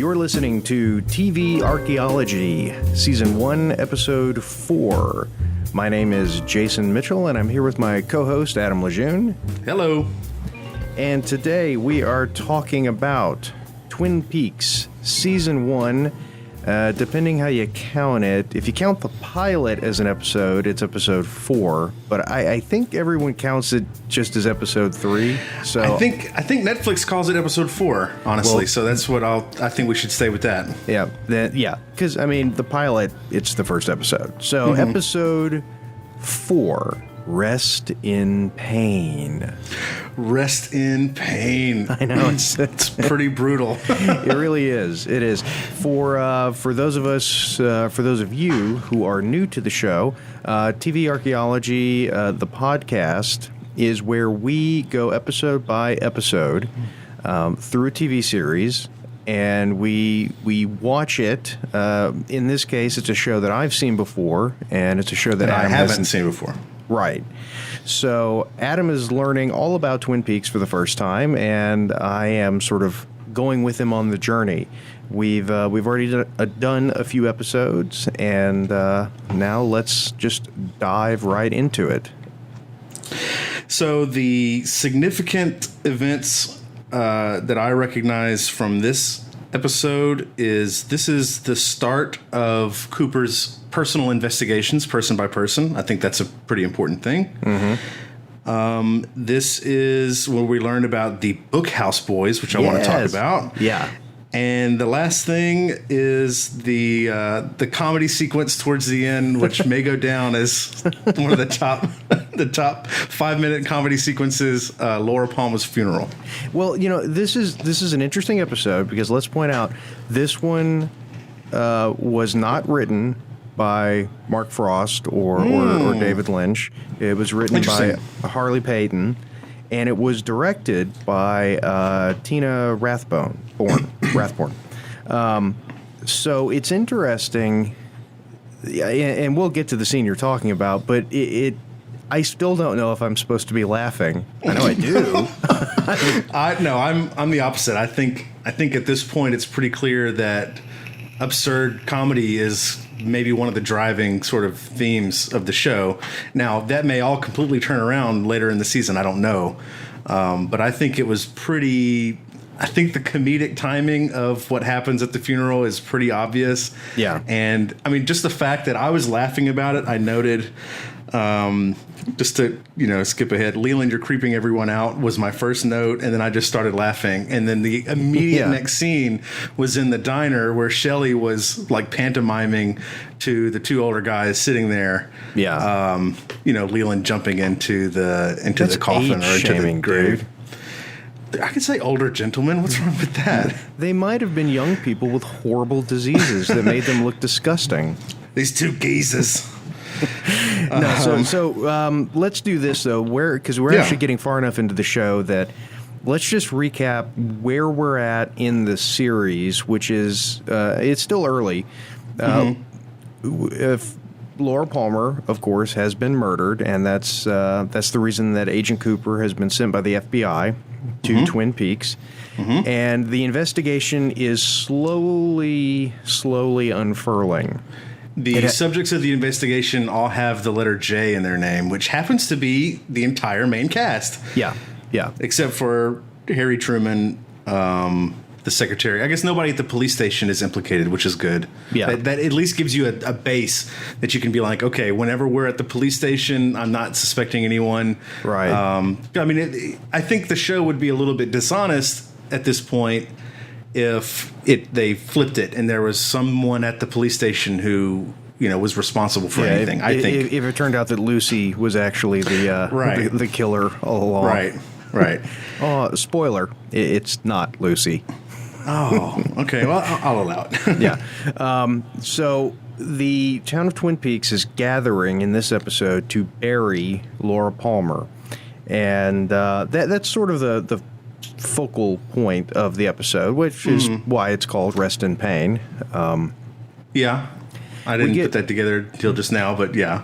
You're listening to TV Archaeology, Season 1, Episode 4. My name is Jason Mitchell, and I'm here with my co-host, Adam Lejeune. Hello. And today we are talking about Twin Peaks, Season 1. Depending how you count it, if you count the pilot as an episode, it's Episode 4. But I think everyone counts it just as Episode 3. So I think Netflix calls it Episode 4, honestly. Well, so that's what I think we should stay with that. Yeah, because I mean the pilot, it's the first episode. So Episode 4, Rest in Pain. Rest in pain. I know it's pretty brutal. It really is. It is. For those of you who are new to the show, TV Archaeology, the podcast, is where we go episode by episode through a TV series, and we watch it. In this case, it's a show that I've seen before, and it's a show that I haven't seen before. Right. So Adam is learning all about Twin Peaks for the first time, and I am sort of going with him on the journey. We've already done a few episodes, and now let's just dive right into it. So the significant events that I recognize from this episode is the start of Cooper's personal investigations, person by person. I think that's a pretty important thing. Mm-hmm. This is where we learn about the Bookhouse Boys, which I want to talk about. Yeah. And the last thing is the comedy sequence towards the end, which may go down as one of the top 5-minute comedy sequences, Laura Palmer's funeral. Well, this is an interesting episode because let's point out this one was not written by Mark Frost or David Lynch. It was written by Harley Payton, and it was directed by Tina Rathbone. So it's interesting, and we'll get to the scene you're talking about, but I still don't know if I'm supposed to be laughing. I know I do. I'm the opposite. I think at this point it's pretty clear that absurd comedy is maybe one of the driving sort of themes of the show. Now, that may all completely turn around later in the season. I don't know. But I think it was I think the comedic timing of what happens at the funeral is pretty obvious. Yeah. And, I mean, just the fact that I was laughing about it, I noted, just to, skip ahead, Leland, you're creeping everyone out was my first note, and then I just started laughing. And then the immediate next scene was in the diner where Shelley was, like, pantomiming to the two older guys sitting there. Yeah. Leland jumping into the coffin or into the grave. Dude. I could say older gentlemen. What's wrong with that? They might have been young people with horrible diseases that made them look disgusting. These two geezers. So let's do this, though, because we're actually getting far enough into the show that let's just recap where we're at in the series, which is it's still early. If Laura Palmer, of course, has been murdered, and that's the reason that Agent Cooper has been sent by the FBI to Twin Peaks. And the investigation is slowly unfurling. The subjects of the investigation all have the letter J in their name, which happens to be the entire main cast. Yeah. Except for Harry Truman, the secretary. I guess nobody at the police station is implicated, which is good. Yeah. That at least gives you a base that you can be like, okay, whenever we're at the police station, I'm not suspecting anyone. Right. I think the show would be a little bit dishonest at this point if they flipped it and there was someone at the police station who was responsible for anything. I think if it turned out that Lucy was actually the killer all along. Right. Spoiler: it's not Lucy. Oh, okay. Well, I'll allow it. Yeah. So the town of Twin Peaks is gathering in this episode to bury Laura Palmer, and that's sort of the focal point of the episode, which is why it's called Rest in Pain. Yeah. I didn't put that together till just now, but yeah.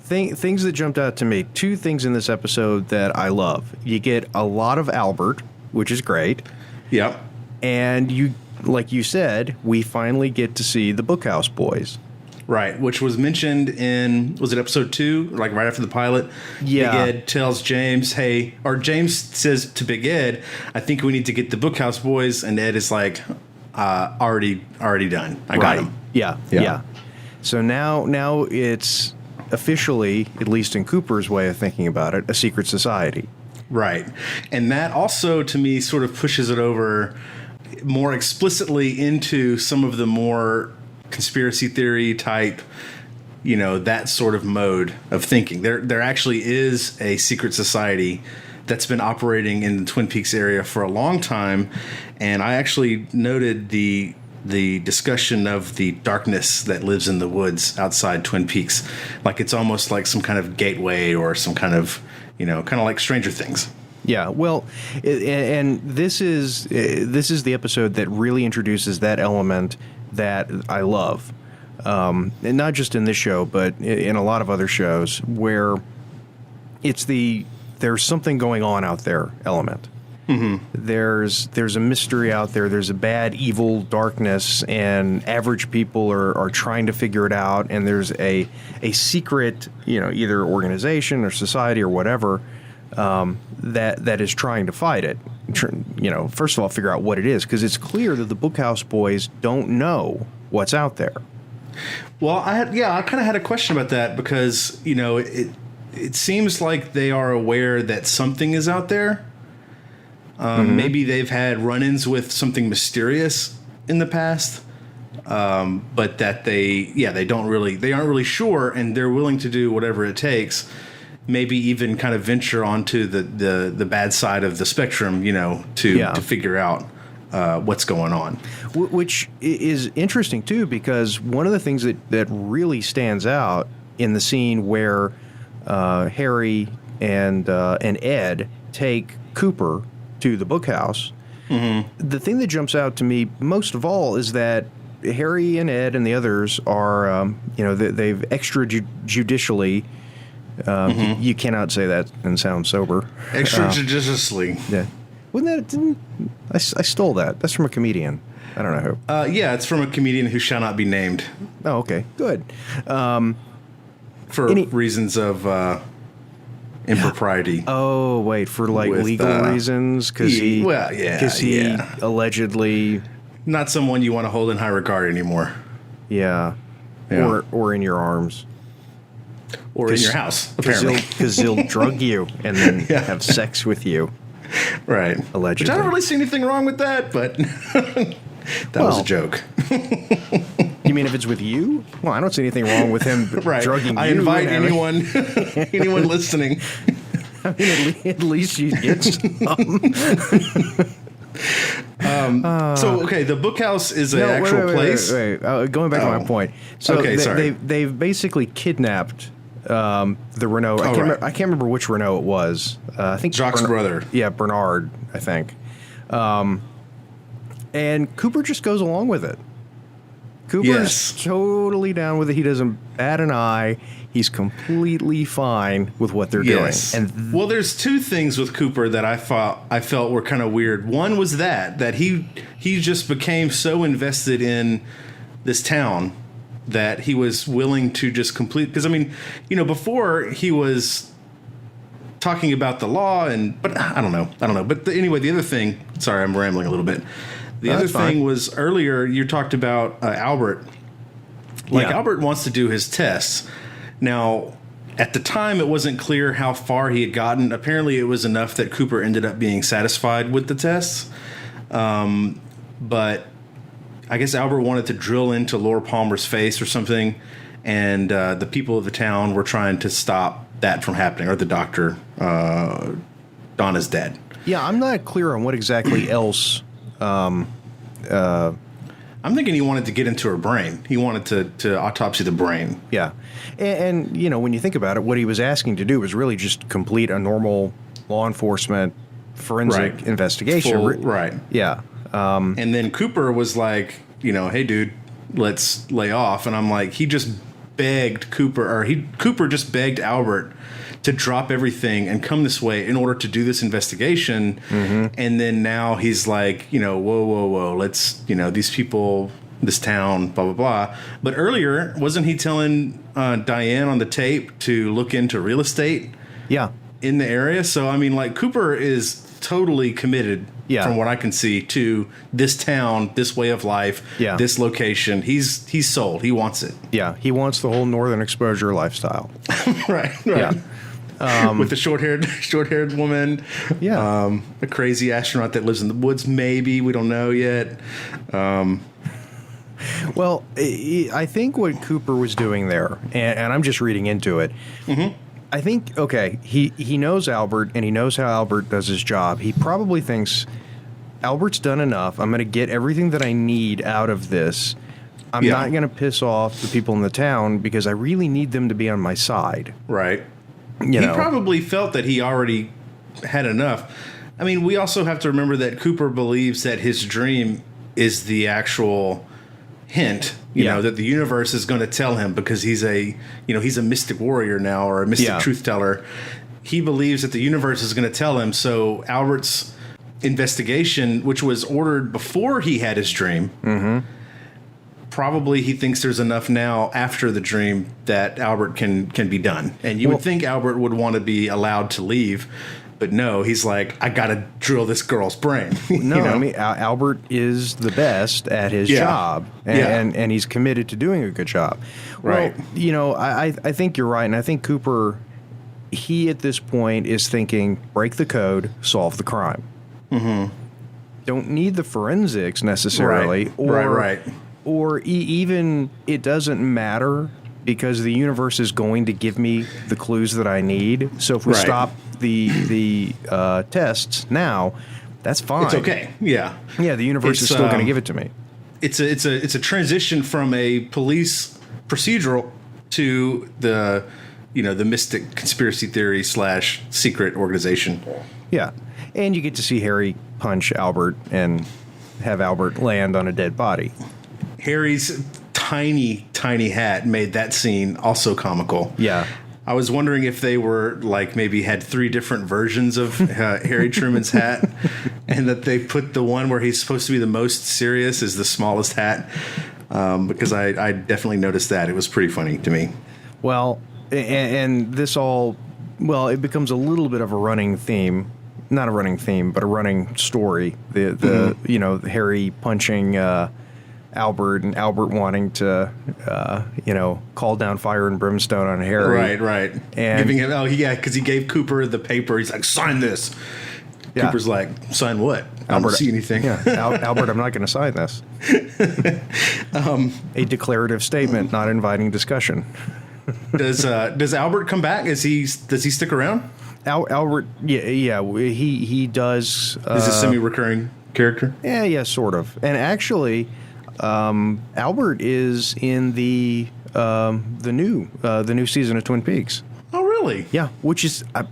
Things that jumped out to me. Two things in this episode that I love. You get a lot of Albert, which is great. Yep. And you like you said, we finally get to see the Bookhouse Boys. Right, which was mentioned in, was it episode 2, like right after the pilot? Yeah. Big Ed tells James, hey, or James says to Big Ed, I think we need to get the Bookhouse Boys, and Ed is like, already done. I got him. Yeah. So now it's officially, at least in Cooper's way of thinking about it, a secret society. Right. And that also, to me, sort of pushes it over more explicitly into some of the more conspiracy theory type, that sort of mode of thinking. There actually is a secret society that's been operating in the Twin Peaks area for a long time, and I actually noted the discussion of the darkness that lives in the woods outside Twin Peaks, like it's almost like some kind of gateway or some kind of, kind of like Stranger Things. Yeah, well, and this is the episode that really introduces that element that I love, and not just in this show, but in a lot of other shows, where it's there's something going on out there element. Mm-hmm. There's a mystery out there. There's a bad, evil darkness, and average people are trying to figure it out. And there's a secret, either organization or society or whatever, that is trying to fight it. First of all, figure out what it is, because it's clear that the Bookhouse Boys don't know what's out there. Well, I kind of had a question about that, because it seems like they are aware that something is out there. Maybe they've had run-ins with something mysterious in the past, but that they aren't really sure, and they're willing to do whatever it takes. Maybe even kind of venture onto the bad side of the spectrum, to figure out what's going on. Which is interesting, too, because one of the things that really stands out in the scene where Harry and Ed take Cooper to the bookhouse, the thing that jumps out to me most of all is that Harry and Ed and the others are, they've extrajudicially. You cannot say that and sound sober. Extrajudiciously. Yeah. I stole that. That's from a comedian. I don't know who. Yeah, it's from a comedian who shall not be named. Oh, okay. Good. For reasons of impropriety. Oh, wait. For legal reasons? Because he allegedly... Not someone you want to hold in high regard anymore. Yeah. Or in your arms. Or in your house, apparently. Because he'll drug you and then have sex with you. Right. Allegedly. Which I don't really see anything wrong with that, but that was a joke. You mean if it's with you? Well, I don't see anything wrong with him drugging you. I invite anyone listening. I mean, at least you get some. So, okay, the bookhouse is an actual place. Wait. Going back to my point. So sorry. They've basically kidnapped the Renault. I can't remember which Renault it was. I think Jacques' brother. Yeah, Bernard, I think. And Cooper just goes along with it. Cooper's totally down with it. He doesn't bat an eye. He's completely fine with what they're doing. And there's two things with Cooper that I felt were kind of weird. One was that he just became so invested in this town that he was willing to just complete. Because before he was talking about the law, but I don't know. But anyway, the other thing. Sorry, I'm rambling a little bit. The other thing was earlier you talked about Albert. Albert wants to do his tests. Now, at the time, it wasn't clear how far he had gotten. Apparently, it was enough that Cooper ended up being satisfied with the tests. But I guess Albert wanted to drill into Laura Palmer's face or something, and the people of the town were trying to stop that from happening, or the doctor, Donna's dad. Yeah, I'm not clear on what exactly else... I'm thinking he wanted to get into her brain. He wanted to autopsy the brain. Yeah. And when you think about it, what he was asking to do was really just complete a normal law enforcement forensic investigation. Right. Yeah. And then Cooper was like, hey, dude, let's lay off. And I'm like, he just begged Cooper, Cooper just begged Albert to drop everything and come this way in order to do this investigation. And then now he's like, whoa, let's, these people, this town, blah, blah, blah. But earlier, wasn't he telling Diane on the tape to look into real estate? Yeah. In the area? So, I mean, like, Cooper is totally committed, from what I can see, to this town, this way of life, this location. He's sold. He wants it. Yeah, he wants the whole northern exposure lifestyle. Right. Yeah. With the short-haired woman. Yeah. A crazy astronaut that lives in the woods, maybe. We don't know yet. Well, I think what Cooper was doing there, and I'm just reading into it, I think, he knows Albert, and he knows how Albert does his job. He probably thinks, Albert's done enough. I'm going to get everything that I need out of this. I'm not going to piss off the people in the town because I really need them to be on my side. Right. He probably felt that he already had enough. I mean, we also have to remember that Cooper believes that his dream is the actual hint, you know, that the universe is going to tell him because he's a mystic warrior now, or a mystic truth teller. He believes that the universe is going to tell him. So Albert's investigation, which was ordered before he had his dream, probably he thinks there's enough now after the dream that Albert can be done. And you would think Albert would want to be allowed to leave. But no, he's like, I got to drill this girl's brain. I mean, Albert is the best at his job, and he's committed to doing a good job. Right. Well, I think you're right, and I think Cooper, he at this point is thinking, break the code, solve the crime. Don't need the forensics necessarily. Or even it doesn't matter because the universe is going to give me the clues that I need. So if we stop the tests now, that's fine. It's okay. Yeah. Yeah, the universe is still going to give it to me. It's a transition from a police procedural to the mystic conspiracy theory / secret organization. Yeah. And you get to see Harry punch Albert and have Albert land on a dead body. Harry's tiny hat made that scene also comical. Yeah. I was wondering if they were like maybe had 3 different versions of Harry Truman's hat, and that they put the one where he's supposed to be the most serious as the smallest hat, because I definitely noticed that. It was pretty funny to me. Well, and this all, it becomes a little bit of a running theme. Not a running theme, but a running story. The Harry punching Albert, and Albert wanting to call down fire and brimstone on Harry. Right. And giving him because he gave Cooper the paper. He's like, sign this. Yeah. Cooper's like, sign what? I don't see anything. Yeah, Albert, I'm not going to sign this. A declarative statement, not inviting discussion. Does Albert come back? Does he stick around? Albert, he does. Is a semi-recurring character? Yeah, sort of. And actually, Albert is in the new season of Twin Peaks. Oh, really? Yeah, which is a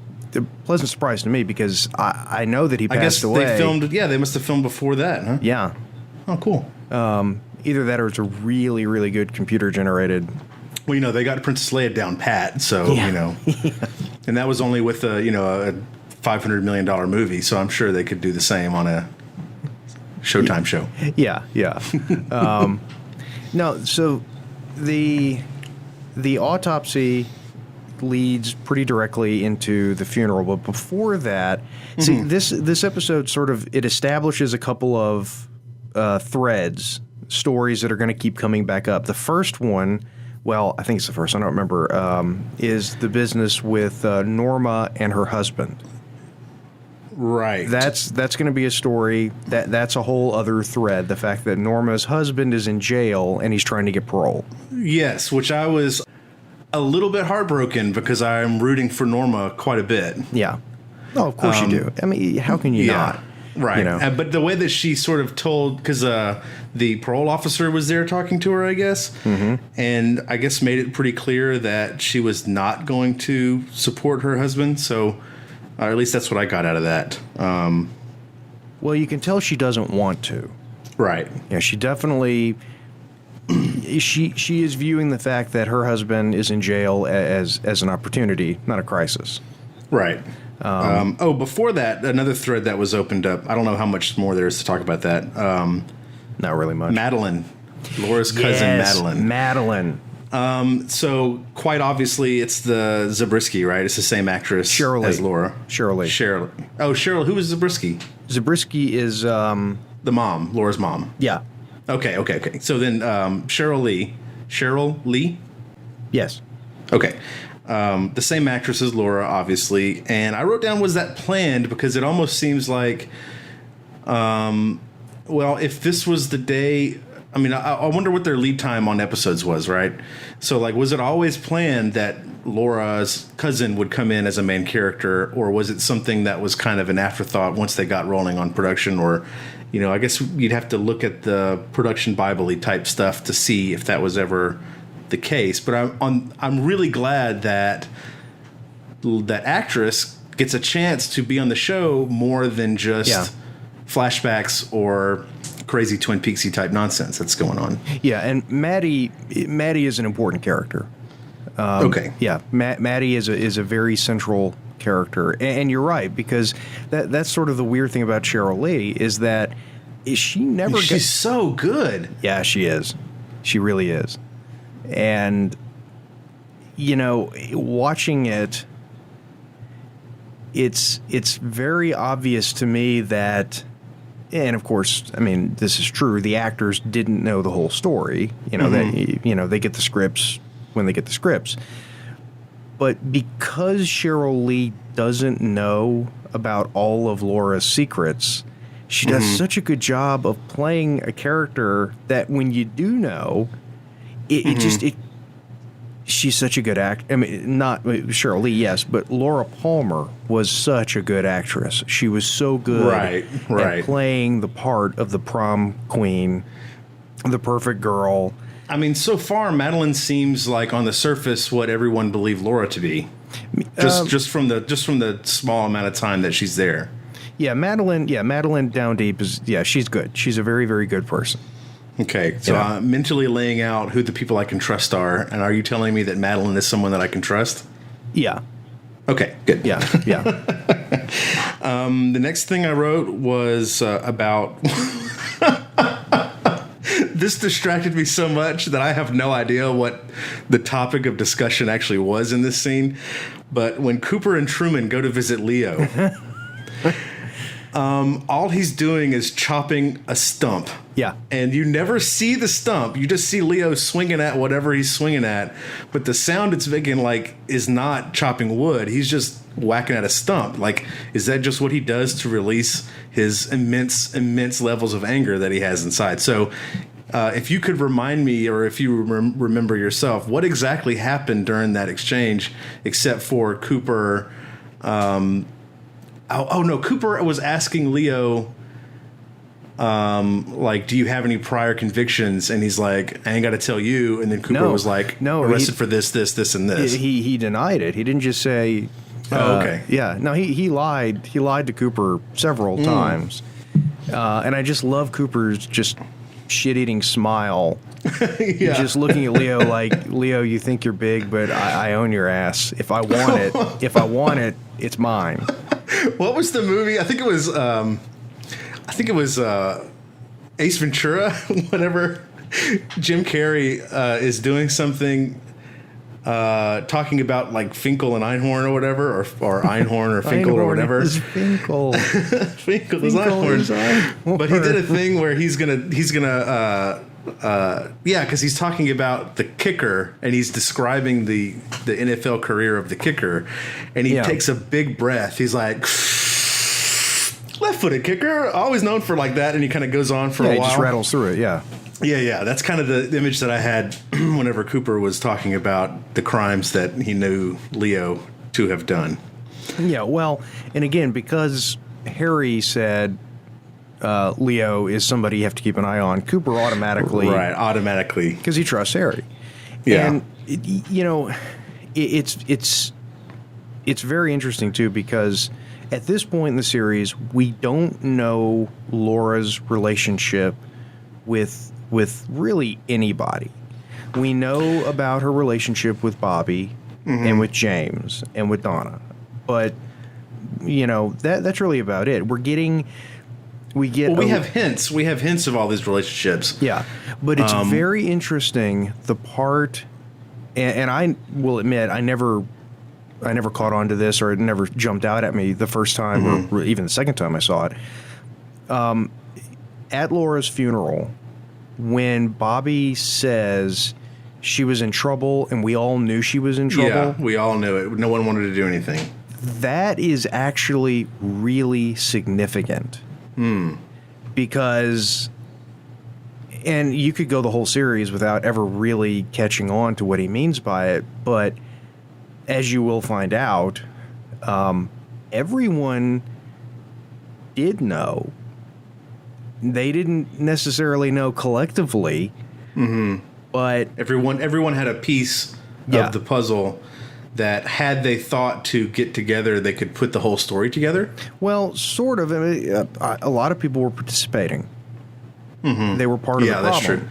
pleasant surprise to me because I know that he passed away. They filmed. Yeah, they must have filmed before that, huh? Yeah. Oh, cool. Either that or it's a really, really good computer-generated. Well, they got Princess Leia down pat, so and that was only with a $500 million movie, so I'm sure they could do the same on a Showtime show. Yeah. No, so the autopsy leads pretty directly into the funeral, but before that, see, this episode sort of, it establishes a couple of stories that are going to keep coming back up. The first one, I think it's the first, I don't remember, is the business with Norma and her husband. Right. That's going to be a story that's a whole other thread. The fact that Norma's husband is in jail and he's trying to get parole. Yes, which I was a little bit heartbroken because I'm rooting for Norma quite a bit. Yeah. Oh, of course you do. I mean, how can you not? Right. But the way that she sort of told, because the parole officer was there talking to her, I guess, and I guess made it pretty clear that she was not going to support her husband. So, or at least that's what I got out of that. Well, you can tell she doesn't want to. Right. Yeah, she definitely she is viewing the fact that her husband is in jail as an opportunity, not a crisis. Right. Before that, another thread that was opened up. I don't know how much more there is to talk about that. Not really much. Madeline, Laura's cousin, Madeline. Madeline. So quite obviously, it's the Zabriskie, right? It's the same actress as Laura. Cheryl. Oh, Cheryl. Who is Zabriskie? Zabriskie is the mom, Laura's mom. Yeah. Okay. So then Cheryl Lee? Yes. Okay. The same actress as Laura, obviously. And I wrote down, was that planned? Because it almost seems like, if this was the day... I mean, I wonder what their lead time on episodes was, right? So, like, was it always planned that Laura's cousin would come in as a main character, or was it something that was kind of an afterthought once they got rolling on production? Or, I guess you'd have to look at the production Bible-y type stuff to see if that was ever the case. But I'm really glad that that actress gets a chance to be on the show more than just flashbacks or crazy Twin Peaksy type nonsense that's going on. Yeah, and Maddie is an important character. Okay. Yeah, Maddie is a very central character, and you're right, because that's sort of the weird thing about Cheryl Lee is that she's so good. Yeah, she is. She really is. And watching it's very obvious to me that. And of course, I mean, this is true. The actors didn't know the whole story. They get the scripts when they get the scripts. But because Cheryl Lee doesn't know about all of Laura's secrets, she does such a good job of playing a character that when you do know, she's such a good actor. I mean, not Cheryl Lee, yes, but Laura Palmer was such a good actress. She was so good at playing the part of the prom queen, the perfect girl. I mean, so far, Madeline seems like on the surface what everyone believed Laura to be, just from the small amount of time that she's there. Yeah, Madeline down deep is she's good. She's a very, very good person. Okay, so I'm mentally laying out who the people I can trust are, and are you telling me that Madeline is someone that I can trust? Yeah. Okay, good. Yeah. The next thing I wrote was about... This distracted me so much that I have no idea what the topic of discussion actually was in this scene. But when Cooper and Truman go to visit Leo... all he's doing is chopping a stump. Yeah. And you never see the stump. You just see Leo swinging at whatever he's swinging at. But the sound it's making, is not chopping wood. He's just whacking at a stump. Is that just what he does to release his immense levels of anger that he has inside? So if you could remind me, or if you remember yourself, what exactly happened during that exchange, except for Cooper... no, Cooper was asking Leo, do you have any prior convictions? And he's like, I ain't got to tell you. And then Cooper was like, arrested for this, and this. He denied it. He didn't just say, okay. Yeah, no, he lied. He lied to Cooper several times. And I just love Cooper's just shit-eating smile. Just looking at Leo like, Leo, you think you're big, but I own your ass. If I want it, it's mine. What was the movie? I think it was Ace Ventura. Whenever Jim Carrey is doing something, talking about Finkel and Einhorn or whatever, or Einhorn or Finkel or whatever. Finkel. Finkel is Einhorn. But he did a thing where he's gonna because he's talking about the kicker and he's describing the NFL career of the kicker, and he takes a big breath. He's like, left-footed kicker, always known for that, and he kind of goes on for a while. He just rattles through it. Yeah. That's kind of the image that I had whenever Cooper was talking about the crimes that he knew Leo to have done. Yeah, well, and again, because Harry said Leo is somebody you have to keep an eye on, Cooper automatically, because he trusts Harry. And it's very interesting too, because at this point in the series we don't know Laura's relationship with with really anybody. We know about her relationship with Bobby and with James and with Donna, but that's really about it. We have hints. We have hints of all these relationships. Yeah, but it's very interesting the part, and I will admit I never caught on to this, or it never jumped out at me the first time or even the second time I saw it. At Laura's funeral, when Bobby says she was in trouble and we all knew she was in trouble. Yeah, we all knew it. No one wanted to do anything. That is actually really significant. Because, and you could go the whole series without ever really catching on to what he means by it, but as you will find out, everyone did know. They didn't necessarily know collectively, but everyone had a piece of the puzzle that had they thought to get together, they could put the whole story together. Well, sort of. I mean, a lot of people were participating. They were part of the problem. Yeah, that's true.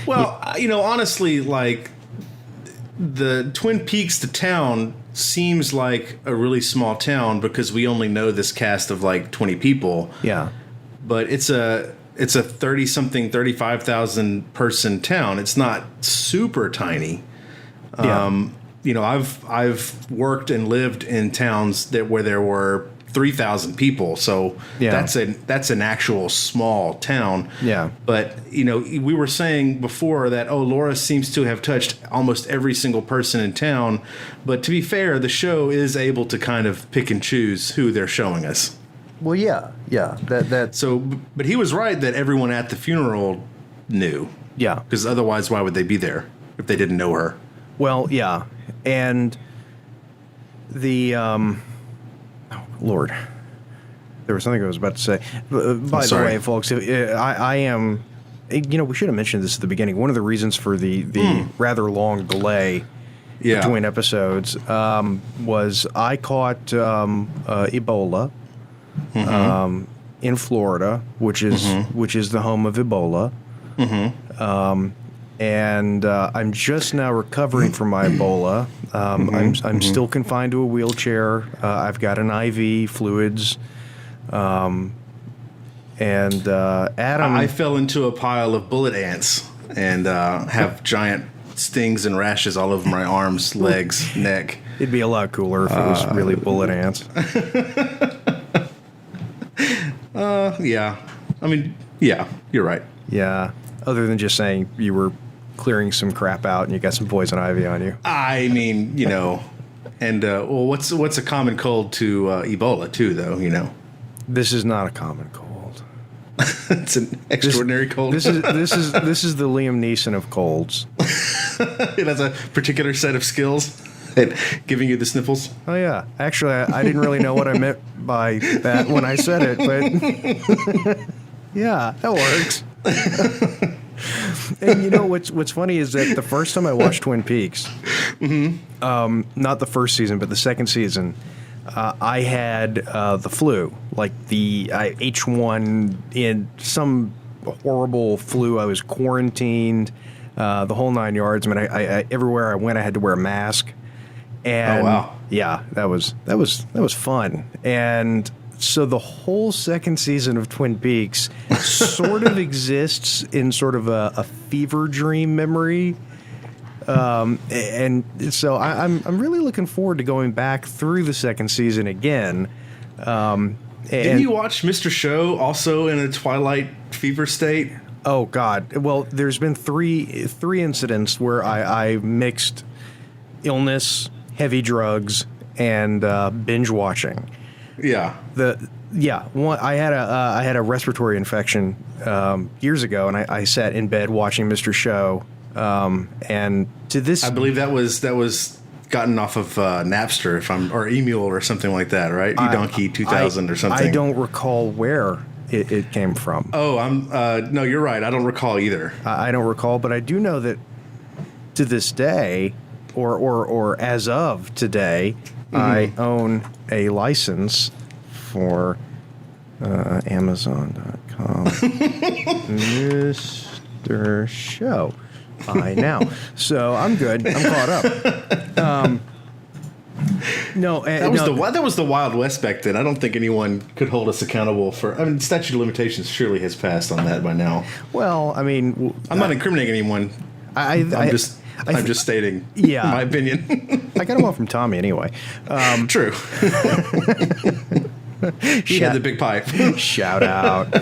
Well, honestly, like the Twin Peaks, the town seems like a really small town because we only know this cast of like 20 people. Yeah. But it's a 30-something, 35,000 person town. It's not super tiny. Yeah. I've worked and lived in towns where there were 3,000 people. So that's an actual small town. Yeah. But, we were saying before that, Laura seems to have touched almost every single person in town. But to be fair, the show is able to kind of pick and choose who they're showing us. Well, yeah. So, but he was right that everyone at the funeral knew. Yeah. Because otherwise, why would they be there if they didn't know her? Well, yeah. And the, Lord, there was something I was about to say. By the way, folks, I am, we should have mentioned this at the beginning. One of the reasons for the rather long delay between episodes was I caught Ebola in Florida, which is the home of Ebola. And I'm just now recovering from my Ebola. I'm still confined to a wheelchair. I've got an IV, fluids. And Adam... I fell into a pile of bullet ants and have giant stings and rashes all over my arms, legs, neck. It'd be a lot cooler if it was really bullet ants. Yeah. I mean, yeah, you're right. Yeah. Other than just saying you were clearing some crap out and you got some poison ivy on you. I mean, and what's a common cold to Ebola too, though? This is not a common cold. It's an extraordinary cold. This is the Liam Neeson of colds. It has a particular set of skills at giving you the sniffles. Oh yeah, actually, I didn't really know what I meant by that when I said it, but yeah, that works. And what's funny is that the first time I watched Twin Peaks, not the first season, but the second season, I had the flu, like the H1 in some horrible flu. I was quarantined, the whole 9 yards. I mean, I everywhere I went, I had to wear a mask. And oh wow! Yeah, that was fun. And so the whole second season of Twin Peaks sort of exists in sort of a fever dream memory. And so I'm really looking forward to going back through the second season again. Didn't you watch Mr. Show also in a twilight fever state? Oh God! Well, there's been three incidents where I mixed illness, heavy drugs, and binge watching. Yeah. I had a respiratory infection years ago, and I sat in bed watching Mr. Show. And to this, I believe that was gotten off of Napster, or Emule or something like that, right? eDonkey 2000 or something. I don't recall where it came from. Oh, no, you're right. I don't recall either. I don't recall, but I do know that to this day, or as of today, I own a license for Amazon.com. after show. I now. So I'm good. I'm caught up. No, that was the Wild West back then. I don't think anyone could hold us accountable for. I mean, statute of limitations surely has passed on that by now. Well, I mean, I'm not incriminating anyone. I'm just stating my opinion. I got them all from Tommy anyway. True. He had the big pipe. Shout out.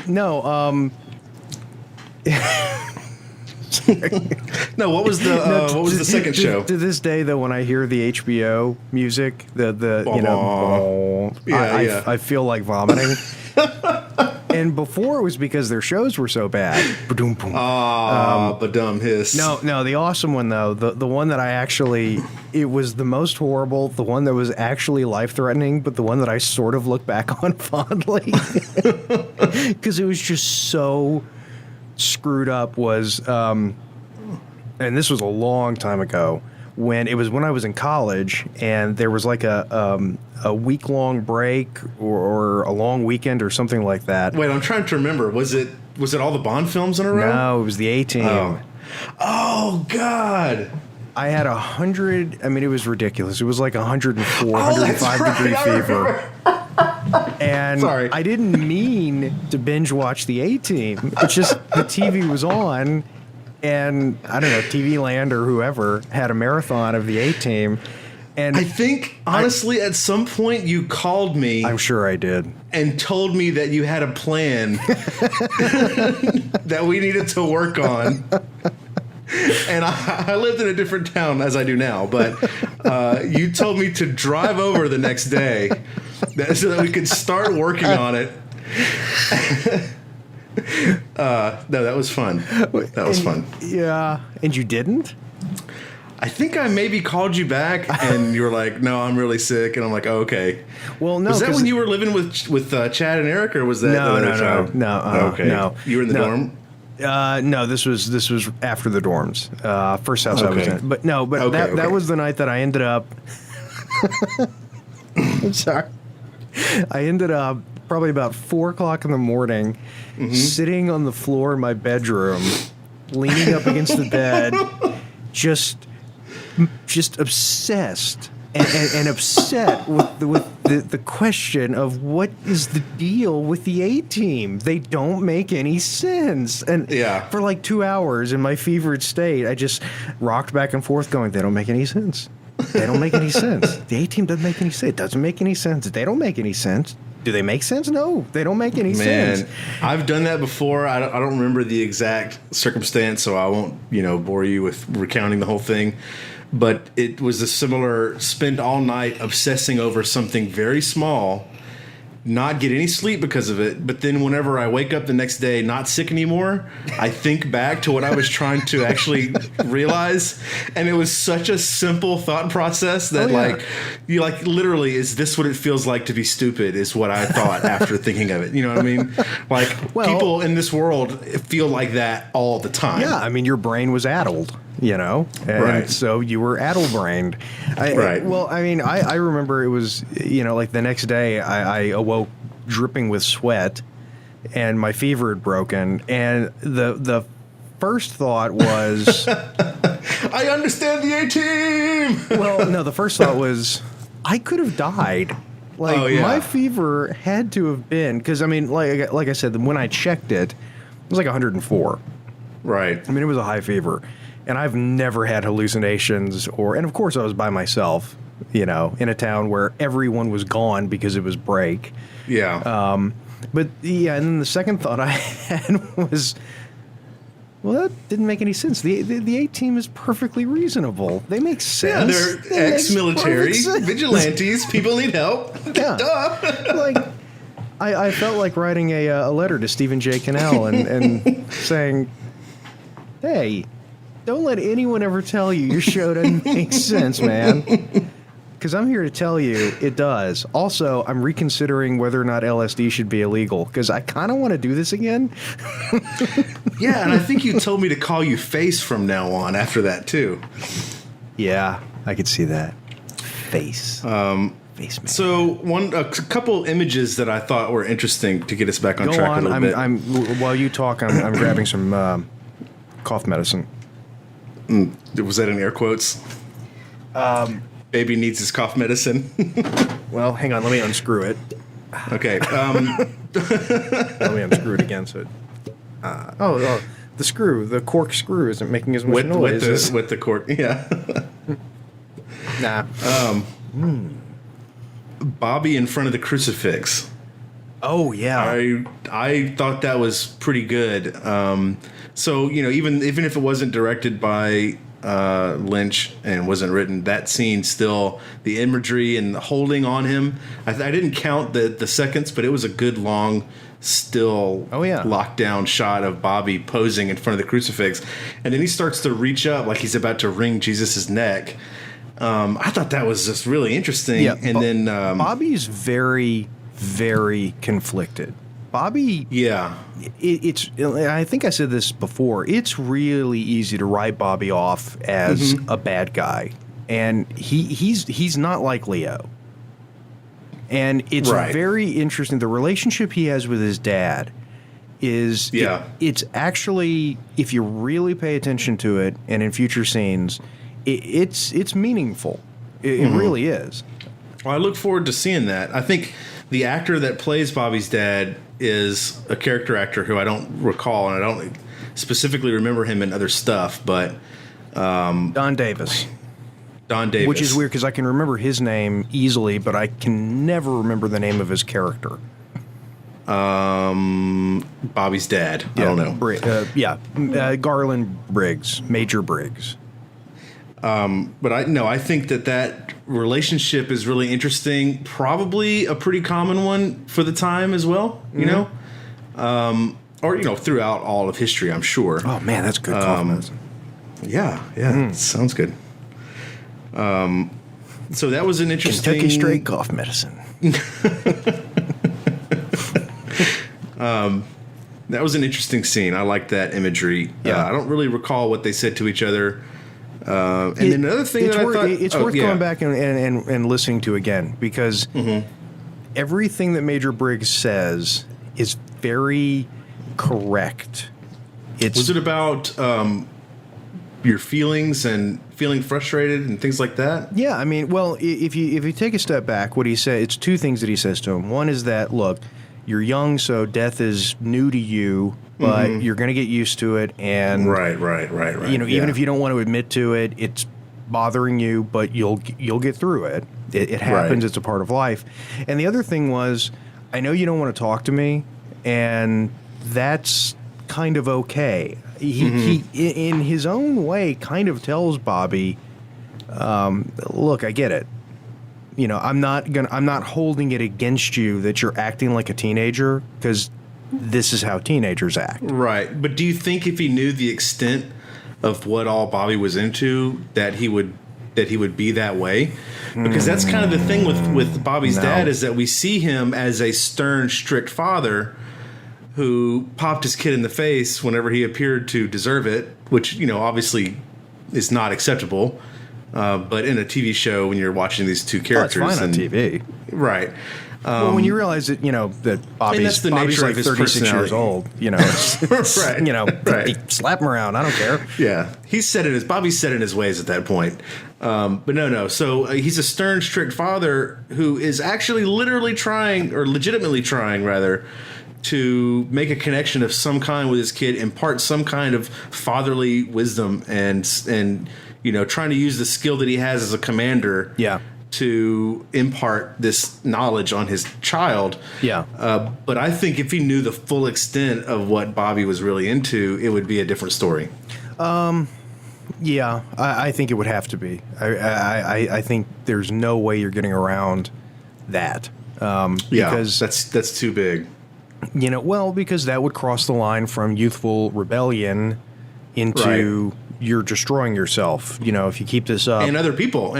No, what was the second show? To this day, though, when I hear the HBO music, I feel like vomiting. And before it was because their shows were so bad. Badum hiss. No, the awesome one though, the one that it was the most horrible, the one that was actually life-threatening, but the one that I sort of look back on fondly, because it was just so screwed up was, and this was a long time ago, when I was in college and there was like a week-long break or a long weekend or something like that. Wait, I'm trying to remember. Was it all the Bond films in a row? No, it was the A-Team. Oh God. I had 100. I mean, it was ridiculous. It was like 104, 105-degree fever. And sorry. I didn't mean to binge watch the A-Team. It's just the TV was on, and I don't know, TV Land or whoever had a marathon of the A-Team. And I think, honestly, at some point you called me. I'm sure I did. And told me that you had a plan that we needed to work on. And I lived in a different town as I do now, but you told me to drive over the next day so that we could start working on it. No, that was fun. That was fun. Yeah. And you didn't? I think I maybe called you back and you were like, no, I'm really sick. And I'm like, oh, okay. Well, no. Was that when you were living with Chad and Eric, or was that No. Okay. No. You were in the dorm? No, this was after the dorms. First house I was in. But no, that was the night that I ended up. I'm sorry. I ended up probably about 4:00 in the morning, sitting on the floor in my bedroom, leaning up against the bed, just obsessed and upset with the question of what is the deal with the A-Team? They don't make any sense. And for like 2 hours in my fevered state, I just rocked back and forth going, they don't make any sense. They don't make any sense. The A-Team doesn't make any sense. It doesn't make any sense. They don't make any sense. Do they make sense? No, they don't make any sense. I've done that before. I don't remember the exact circumstance, so I won't, bore you with recounting the whole thing. But it was a similar spend all night obsessing over something very small, not get any sleep because of it. But then whenever I wake up the next day, not sick anymore, I think back to what I was trying to actually realize. And it was such a simple thought process that literally, is this what it feels like to be stupid is what I thought after thinking of it. You know what I mean? People in this world feel like that all the time. Yeah. I mean, your brain was addled. And so you were addle-brained. Right. Well, I mean, I remember it was, like the next day I awoke dripping with sweat and my fever had broken. And the first thought was... I understand the A-Team! Well, no, the first thought was, I could have died. My fever had to have been... Because, I mean, like I said, when I checked it, it was like 104. Right. I mean, it was a high fever. And I've never had hallucinations and of course I was by myself, in a town where everyone was gone because it was break. Yeah. And then the second thought I had was, well, that didn't make any sense. The A-Team is perfectly reasonable. They make sense. Yeah, they're ex-military, vigilantes, people need help. Yeah. Duh. I felt like writing a letter to Stephen J. Cannell and saying, hey, don't let anyone ever tell you your show doesn't make sense, man. Because I'm here to tell you it does. Also, I'm reconsidering whether or not LSD should be illegal because I kind of want to do this again. Yeah, and I think you told me to call you Face from now on after that, too. Yeah, I could see that. Face. Face man. So a couple images that I thought were interesting to get us back on Go track on. a little bit. While you talk, I'm grabbing some cough medicine. Was that in air quotes? Baby needs his cough medicine. Well, hang on. Let me unscrew it. Okay. Let me unscrew it again. So, the cork screw isn't making as much noise. With the cork, yeah. Nah. Bobby in front of the crucifix. Oh yeah. I thought that was pretty good. So even if it wasn't directed by Lynch and wasn't written, that scene still, the imagery and holding on him. I didn't count the seconds, but it was a good long still lockdown shot of Bobby posing in front of the crucifix, and then he starts to reach up like he's about to wring Jesus's neck. I thought that was just really interesting. Yeah, and then Bobby's very, very conflicted. Bobby, it's. I think I said this before. It's really easy to write Bobby off as a bad guy, and he's not like Leo. And it's very interesting. The relationship he has with his dad is it's actually, if you really pay attention to it, and in future scenes, it's meaningful. It really is. Well, I look forward to seeing that. I think the actor that plays Bobby's dad is a character actor who I don't recall, and I don't specifically remember him in other stuff, but Don Davis. Which is weird because I can remember his name easily, but I can never remember the name of his character. Bobby's dad. I don't know. Garland Briggs, Major Briggs. But I think that relationship is really interesting. Probably a pretty common one for the time as well. You know, or throughout all of history, I'm sure. Oh man, that's good cough medicine. Yeah, sounds good. So that was an interesting Kentucky straight cough medicine. That was an interesting scene. I like that imagery. I don't really recall what they said to each other. And then another thing that I thought it's worth going back and listening to again, because everything that Major Briggs says is very correct. Was it about your feelings and feeling frustrated and things like that? Yeah, I mean, well, if you take a step back, what he said, it's two things that he says to him. One is that, look, you're young, so death is new to you, but you're going to get used to it, and right. Even if you don't want to admit to it, it's bothering you, but you'll get through it. It happens. Right. It's a part of life. And the other thing was, I know you don't want to talk to me, and that's kind of okay. He in his own way kind of tells Bobby, look, I get it. I'm not holding it against you that you're acting like a teenager, because this is how teenagers act. Right. But do you think if he knew the extent of what all Bobby was into, that he would be that way? Because that's kind of the thing with Bobby's dad, is that we see him as a stern, strict father who popped his kid in the face whenever he appeared to deserve it, which, obviously is not acceptable. But in a TV show, when you're watching these two characters, it's fine on TV, right? Well, when you realize that that Bobby's like 36 years old, it's, right? Right. Slap him around. I don't care. Yeah, Bobby's set in his ways at that point. But no. So he's a stern, strict father who is actually legitimately trying, rather, to make a connection of some kind with his kid, impart some kind of fatherly wisdom, and trying to use the skill that he has as a commander to impart this knowledge on his child. But I think if he knew the full extent of what Bobby was really into, it would be a different story. I think it would have to be. I think there's no way you're getting around that. Because that's too big. Because that would cross the line from youthful rebellion into you're destroying yourself. If you keep this up, and other people.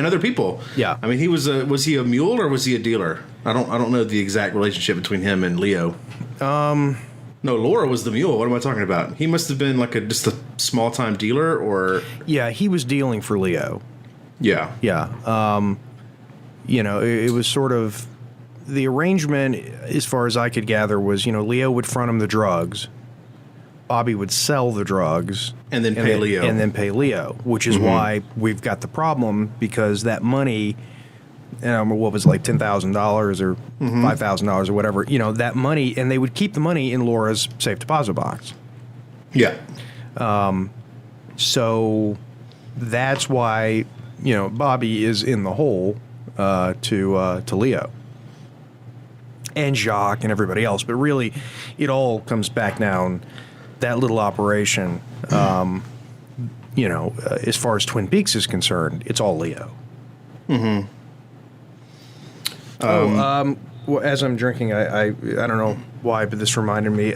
Yeah, I mean, was he a mule or was he a dealer? I don't know the exact relationship between him and Leo. No, Laura was the mule. What am I talking about? He must have been like just a small time dealer, or he was dealing for Leo. Yeah. it was sort of the arrangement, as far as I could gather, was, Leo would front him the drugs. Bobby would sell the drugs. And then pay Leo. And then pay Leo, which is why we've got the problem, because that money, what was it, like $10,000 or $5,000 or whatever, that money, and they would keep the money in Laura's safe deposit box. Yeah. So that's why, Bobby is in the hole to Leo and Jacques and everybody else. But really, it all comes back down, that little operation, as far as Twin Peaks is concerned, it's all Leo. Mm-hmm. Well, as I'm drinking, I don't know why, but this reminded me,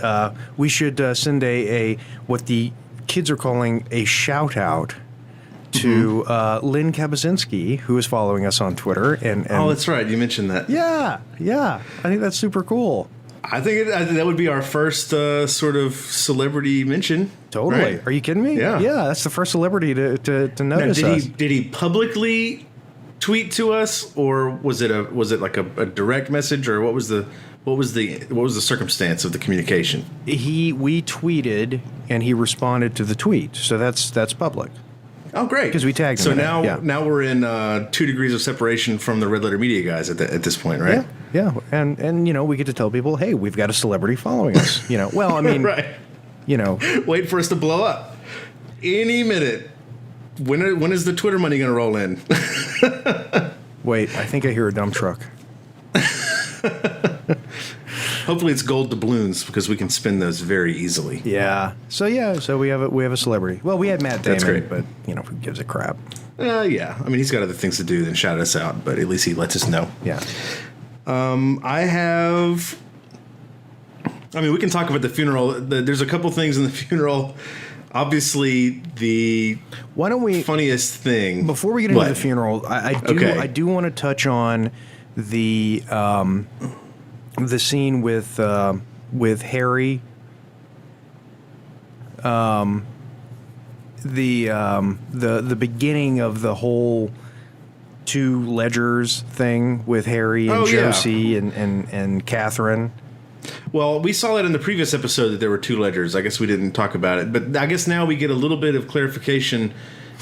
we should send a what the kids are calling a shout out to Lynn Kabasinski, who is following us on Twitter. And oh, that's right. You mentioned that. Yeah. I think that's super cool. I think that would be our first sort of celebrity mention. Totally. Right? Are you kidding me? Yeah. Yeah, that's the first celebrity to notice now, us. Did he publicly tweet to us, or was it like a direct message, or what was the circumstance of the communication? We tweeted and he responded to the tweet, so that's public. Oh, great! Because we tagged him. So now we're in 2 degrees of separation from the Red Letter Media guys at this point, right? Yeah, and we get to tell people, hey, we've got a celebrity following us. Well, I mean, right? Wait for us to blow up any minute. When is the Twitter money going to roll in? Wait, I think I hear a dump truck. Hopefully it's gold doubloons, because we can spin those very easily. Yeah. So we have a celebrity. Well, we had Matt Damon, That's great. But who gives a crap? Yeah. I mean, he's got other things to do than shout us out, but at least he lets us know. Yeah. We can talk about the funeral. There's a couple things in the funeral. Obviously, why don't we funniest thing before we get into the funeral? I do want to touch on the scene with Harry. The beginning of the whole two ledgers thing with Harry and Josie and Catherine. Well, we saw that in the previous episode that there were 2 ledgers. I guess we didn't talk about it, but I guess now we get a little bit of clarification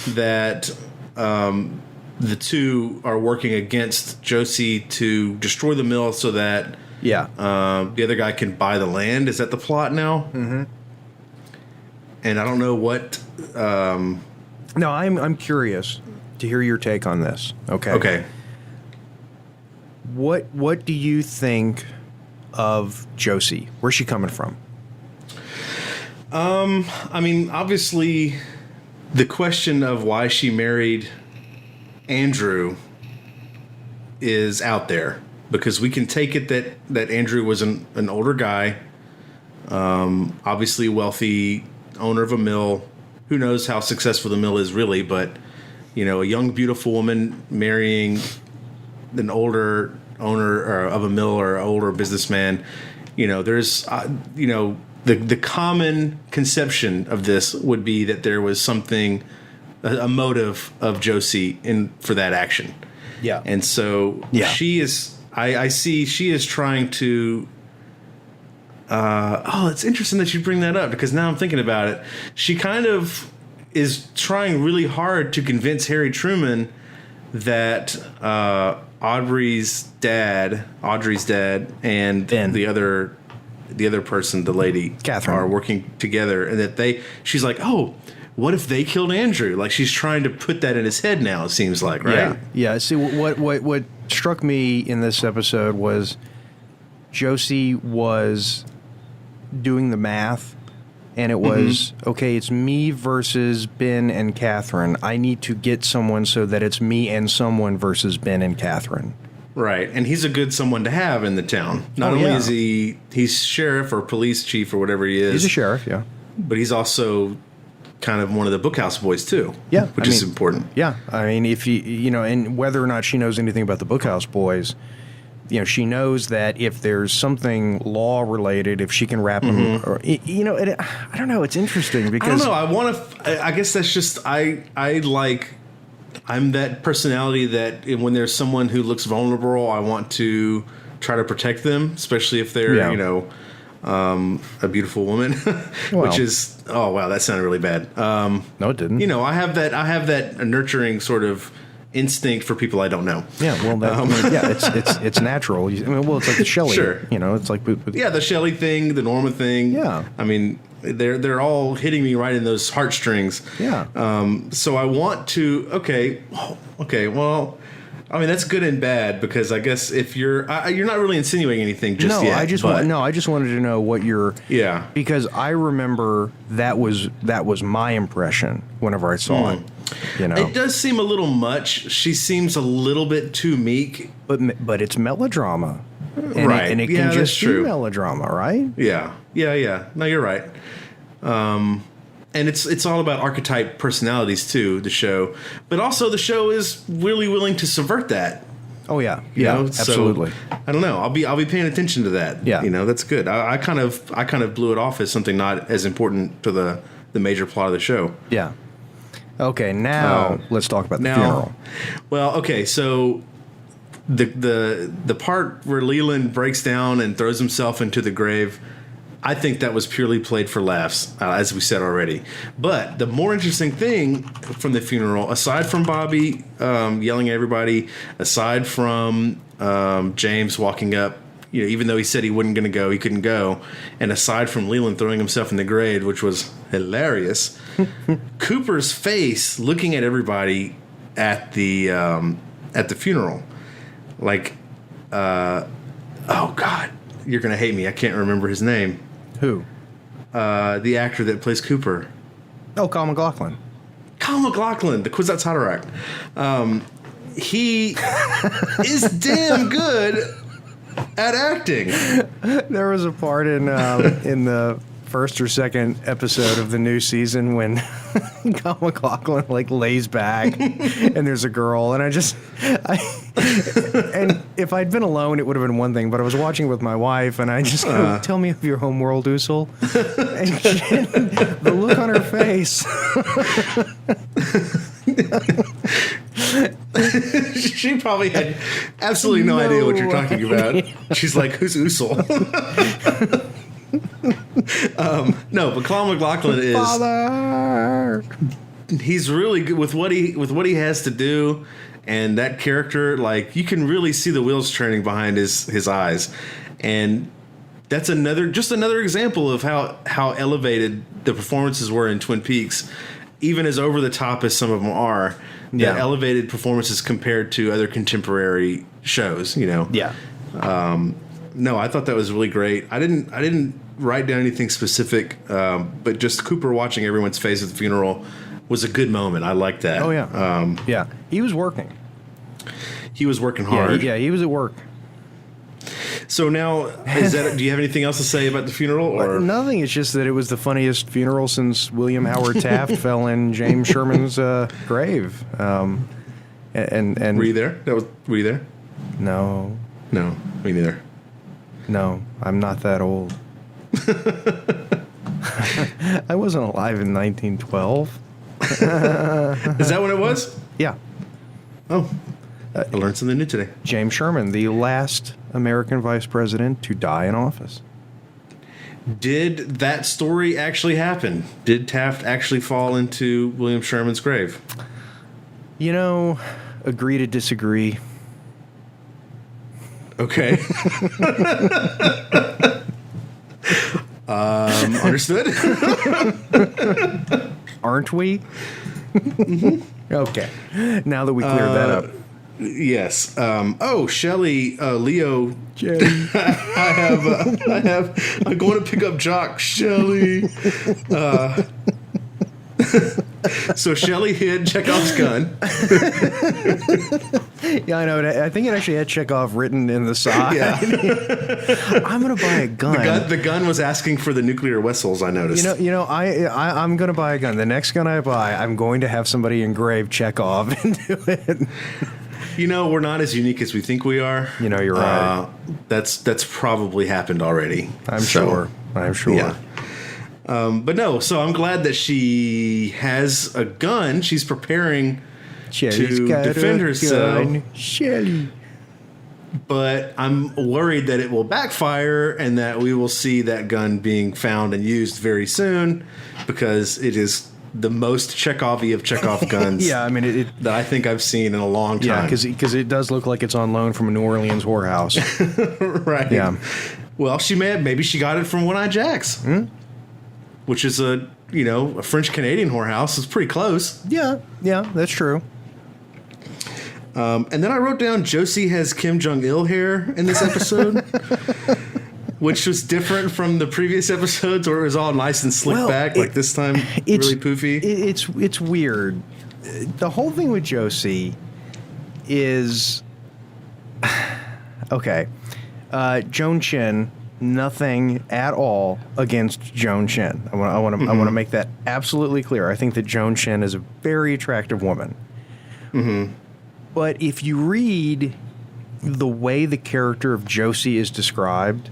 that the 2 are working against Josie to destroy the mill so that the other guy can buy the land. Is that the plot now? Mm-hmm. And I don't know what. No, I'm curious to hear your take on this. Okay. What do you think of Josie? Where's she coming from? Obviously, the question of why she married Andrew is out there, because we can take it that Andrew was an older guy, obviously wealthy, owner of a mill. Who knows how successful the mill is really, but a young, beautiful woman marrying an older owner of a mill or older businessman. There's the common conception of this would be that there was something, a motive of Josie for that action. Yeah. And so she is, I see she is trying to, it's interesting that you bring that up, because now I'm thinking about it. She kind of is trying really hard to convince Harry Truman that Audrey's dad, and Ben. the other person, the lady, Catherine, are working together, and that she's like, oh, what if they killed Andrew? Like, she's trying to put that in his head now, it seems like, right? Yeah. See, what struck me in this episode was Josie was doing the math, and it was, okay, it's me versus Ben and Catherine. I need to get someone so that it's me and someone versus Ben and Catherine. Right, and he's a good someone to have in the town. Not only is he's sheriff or police chief or whatever he is. He's a sheriff, yeah. But he's also kind of one of the Bookhouse boys too. Yeah, which is important. Yeah, I mean, if and whether or not she knows anything about the Bookhouse boys, she knows that if there's something law related, if she can wrap them, or I don't know. It's interesting because I don't know. I guess that's just I like I'm that personality that when there's someone who looks vulnerable, I want to try to protect them, especially if they're, a beautiful woman, which is, oh wow, that sounded really bad. No, it didn't. I have that nurturing sort of instinct for people I don't know. Yeah, well, it's natural. It's like the Shelley. Sure. It's like the Shelley thing, the Norma thing. Yeah. I mean, they're all hitting me right in those heartstrings. Yeah. So I want to. Okay. Well, I mean, that's good and bad, because I guess if you're not really insinuating anything just yet. I just wanted to know what your because I remember that was my impression whenever I saw it. It does seem a little much. She seems a little bit too meek, but it's melodrama, right? And it can just be melodrama, right? Yeah. No, you're right. And it's all about archetype personalities too, the show. But also the show is really willing to subvert that. Oh yeah. Absolutely. So, I don't know. I'll be paying attention to that. Yeah. That's good. I kind of blew it off as something not as important to the major plot of the show. Yeah. Okay, now let's talk about the funeral. Well, okay, so the part where Leland breaks down and throws himself into the grave, I think that was purely played for laughs, as we said already. But the more interesting thing from the funeral, aside from Bobby yelling at everybody, aside from James walking up, even though he said he wasn't going to go, he couldn't go, and aside from Leland throwing himself in the grave, which was hilarious, Cooper's face looking at everybody at the funeral, like, oh God, you're going to hate me. I can't remember his name. Who? The actor that plays Cooper. Oh, Kyle MacLachlan. Kyle MacLachlan, the Kwisatz Haderach. He is damn good at acting. There was a part in the first or second episode of the new season when Kyle MacLachlan lays back and there's a girl, and and if I'd been alone it would have been one thing, but I was watching with my wife and I just go, tell me of your homeworld, Usul. And the look on her face. She probably had absolutely no idea what you're talking about. She's like, who's Usul? No, but Kyle MacLachlan is Father. He's really good with what he has to do, and that character, you can really see the wheels turning behind his eyes, and that's another example of how elevated the performances were in Twin Peaks, even as over the top as some of them are. Yeah. Elevated performances compared to other contemporary shows. Yeah. No, I thought that was really great. I didn't write down anything specific, but just Cooper watching everyone's face at the funeral was a good moment. I liked that. Oh yeah. Yeah. He was working. He was working hard. Yeah, he was at work. So now, do you have anything else to say about the funeral? Or? Nothing. It's just that it was the funniest funeral since William Howard Taft fell in James Sherman's grave. And were you there? Were you there? No. No, me neither. No, I'm not that old. I wasn't alive in 1912. Is that what it was? Yeah. Oh, I learned something new today. James Sherman, the last American vice president to die in office. Did that story actually happen? Did Taft actually fall into William Sherman's grave? Agree to disagree. Okay. Understood. Aren't we? Mm-hmm. Okay. Now that we cleared that up. Yes. Shelley, Leo. I'm going to pick up Jock. Shelley. So Shelley hid Chekhov's gun. Yeah, I know. I think it actually had Chekhov written in the side. Yeah. I'm going to buy a gun. The gun was asking for the nuclear whistles, I noticed. I'm going to buy a gun. The next gun I buy, I'm going to have somebody engrave Chekhov into it. We're not as unique as we think we are. You're right. That's probably happened already. I'm sure. Yeah. But no, so I'm glad that she has a gun. She's preparing to defend herself. Shelley. But I'm worried that it will backfire and that we will see that gun being found and used very soon because it is the most Chekhov-y of Chekhov guns yeah, I mean, that I think I've seen in a long time. Yeah, because it does look like it's on loan from a New Orleans whorehouse. Right. Yeah. Well, maybe she got it from One-Eye Jack's, which is a French-Canadian whorehouse. It's pretty close. Yeah, that's true. And then I wrote down Josie has Kim Jong-il hair in this episode, which was different from the previous episodes where it was all nice and slicked back. Like this time, really poofy. It's weird. The whole thing with Josie is okay. Joan Chen, nothing at all against Joan Chen. I want to make that absolutely clear. I think that Joan Chen is a very attractive woman. Mm-hmm. But if you read the way the character of Josie is described,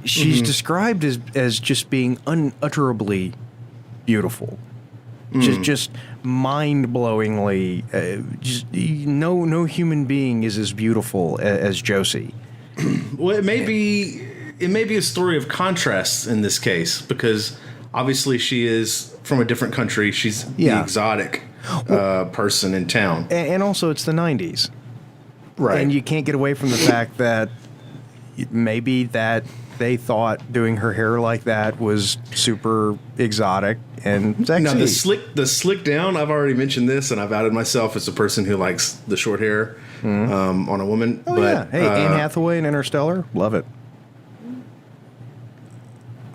she's described as just being unutterably beautiful. Just mind-blowingly. No human being is as beautiful as Josie. Well, it may be a story of contrasts in this case because obviously she is from a different country. She's the exotic person in town. And also it's the 90s. Right. And you can't get away from the fact that maybe that they thought doing her hair like that was super exotic and sexy. Now, the slick down, I've already mentioned this, and I've outed myself as a person who likes the short hair on a woman. Oh, yeah. Hey, Anne Hathaway in Interstellar, love it.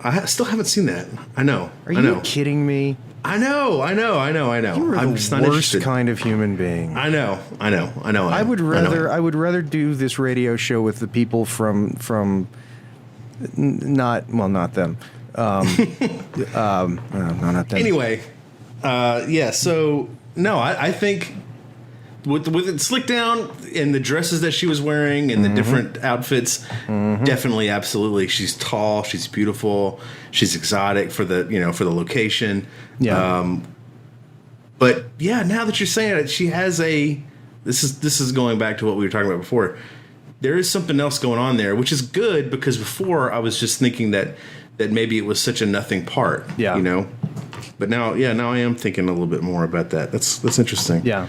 I still haven't seen that. I know. Are you kidding me? I know. You're I'm the just not worst interested. Kind of human being. I know. I would rather do this radio show with the people from not them. No, not them. Anyway, so no, I think with it slicked down and the dresses that she was wearing and the different outfits, definitely, absolutely, she's tall, she's beautiful, she's exotic for the location. Yeah. But yeah, now that you're saying it, she has this is going back to what we were talking about before. There is something else going on there, which is good because before I was just thinking that maybe it was such a nothing part. Yeah. But now I am thinking a little bit more about that. That's interesting. Yeah.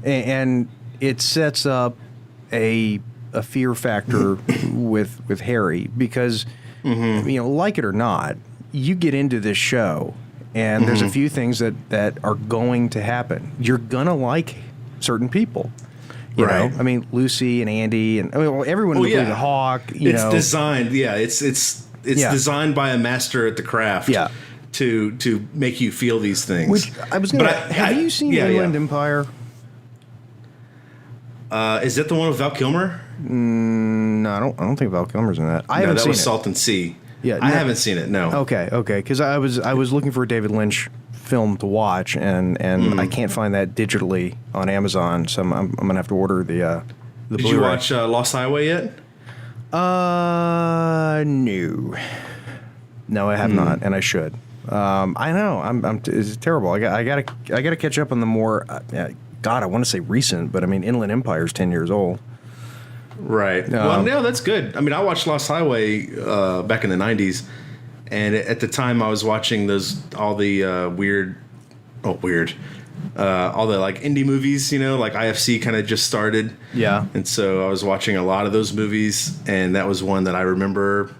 And it sets up a fear factor with Harry because, like it or not, you get into this show and there's a few things that are going to happen. You're going to like certain people. You know? I mean, Lucy and Andy and everyone including the Hawk. It's designed. Yeah, it's designed by a master at the craft. Yeah. To make you feel these things. Which I was going to. Have you seen Inland Empire? Is that the one with Val Kilmer? No, I don't think Val Kilmer's in that. I haven't seen it. That was Salton Sea. Yeah, I haven't seen it. No. Okay. Because I was looking for a David Lynch film to watch, and I can't find that digitally on Amazon, so I'm gonna have to order the Did Blu-ray. you watch Lost Highway yet? No, I have not, and I should. I know it's terrible. I gotta catch up on the more. God, I want to say recent, but I mean, Inland Empire is 10 years old. Right. Well, no, that's good. I mean, I watched Lost Highway back in the 90s, and at the time I was watching all the all the like indie movies, like IFC kind of just started. Yeah. And so I was watching a lot of those movies, and that was one that I remember.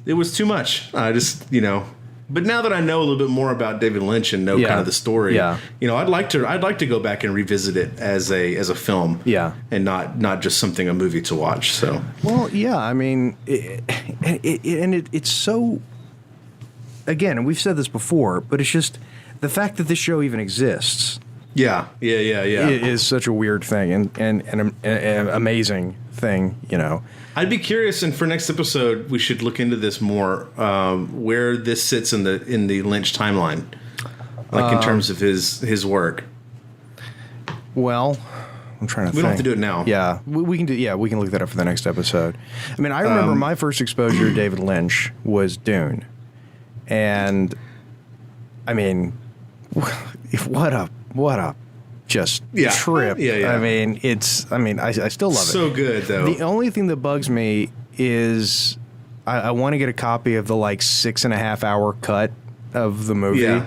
It was too much. I just, But now that I know a little bit more about David Lynch and know kind of the story, I'd like to go back and revisit it as a film, and not just something a movie to watch. So, well, yeah, I mean, it's so. Again, and we've said this before, but it's just the fact that this show even exists. Yeah. It is such a weird thing and an amazing thing, I'd be curious, and for next episode, we should look into this more. Where this sits in the Lynch timeline, like in terms of his work. Well, I'm trying to think. We don't have to do it now. Yeah, we can do. Yeah, we can look that up for the next episode. I mean, I remember my first exposure to David Lynch was Dune, and I mean, what a just Yeah. trip. Yeah. I mean, I still love it. So good, though. The only thing that bugs me is I want to get a copy of the 6.5 hour cut of the movie. Yeah.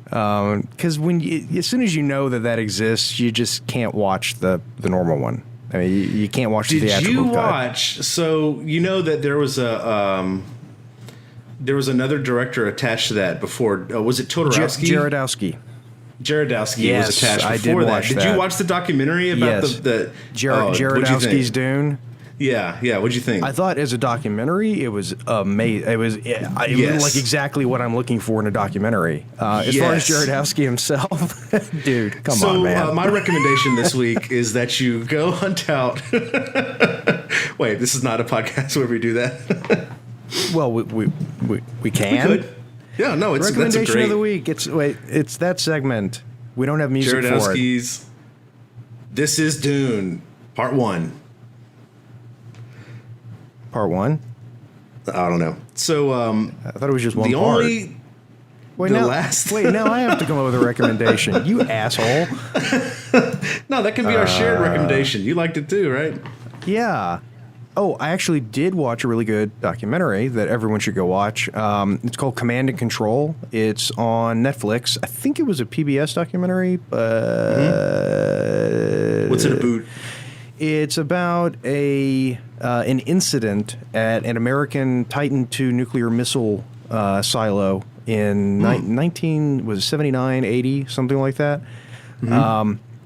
Because as soon as you know that exists, you just can't watch the normal one. I mean, you can't watch the theatrical cut. Did you watch? So you know that there was another director attached to that before. Was it Todorowsky? Jaredowski Yes, was attached before I did watch Did that. you watch the documentary about Yes. the Jaredowski's Dune? Yeah. What'd you think? I thought as a documentary, it was amazing. It was like exactly what I'm looking for in a documentary. As far as Jaredowski himself, dude, come on, man. My recommendation this week is that you go hunt out. Wait, this is not a podcast where we do that. Well, we can. We could. Yeah, no, it's Recommendation that's a great of the week. It's that segment. We don't have music for it. Jaredowski's This is Dune, Part 1. Part 1? I don't know. So I thought it was just one the part. only Wait, the now, last wait, now I have to come up with a recommendation. You asshole. No, that can be our shared recommendation. You liked it too, right? Yeah. Oh, I actually did watch a really good documentary that everyone should go watch. It's called Command and Control. It's on Netflix. I think it was a PBS documentary, but What's it about? it's about an incident at an American Titan II nuclear missile silo in 79, 80, something like that.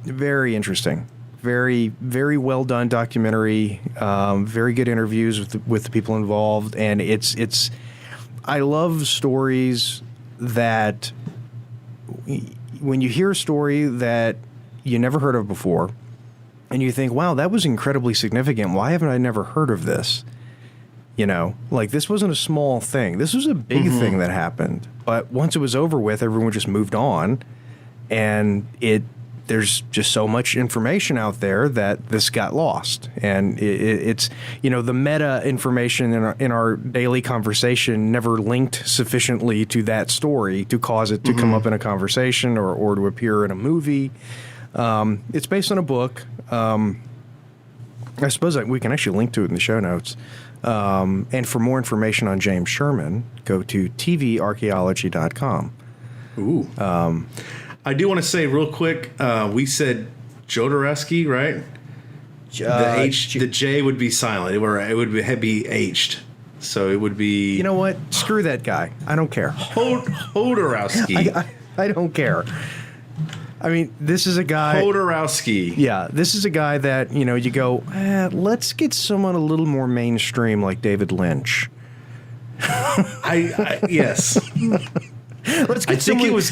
Very interesting. Very, very well done documentary. Very good interviews with the people involved, and it's. I love stories that when you hear a story that you never heard of before, and you think, "Wow, that was incredibly significant. Why haven't I never heard of this?" You know, like this wasn't a small thing. This was a big thing that happened. But once it was over with, everyone just moved on, and there's just so much information out there that this got lost. And it's, the meta information in our daily conversation never linked sufficiently to that story to cause it to come up in a conversation or to appear in a movie. It's based on a book. I suppose we can actually link to it in the show notes. And for more information on James Sherman, go to tvarchaeology.com. Ooh. I do want to say real quick, we said Jodorowsky, right? The J would be silent. It would be H'd. So it would be... You know what? Screw that guy. I don't care. Jodorowsky. I don't care. I mean, this is a guy... Jodorowsky. Yeah, this is a guy that, you go, let's get someone a little more mainstream like David Lynch. Yes. I think it was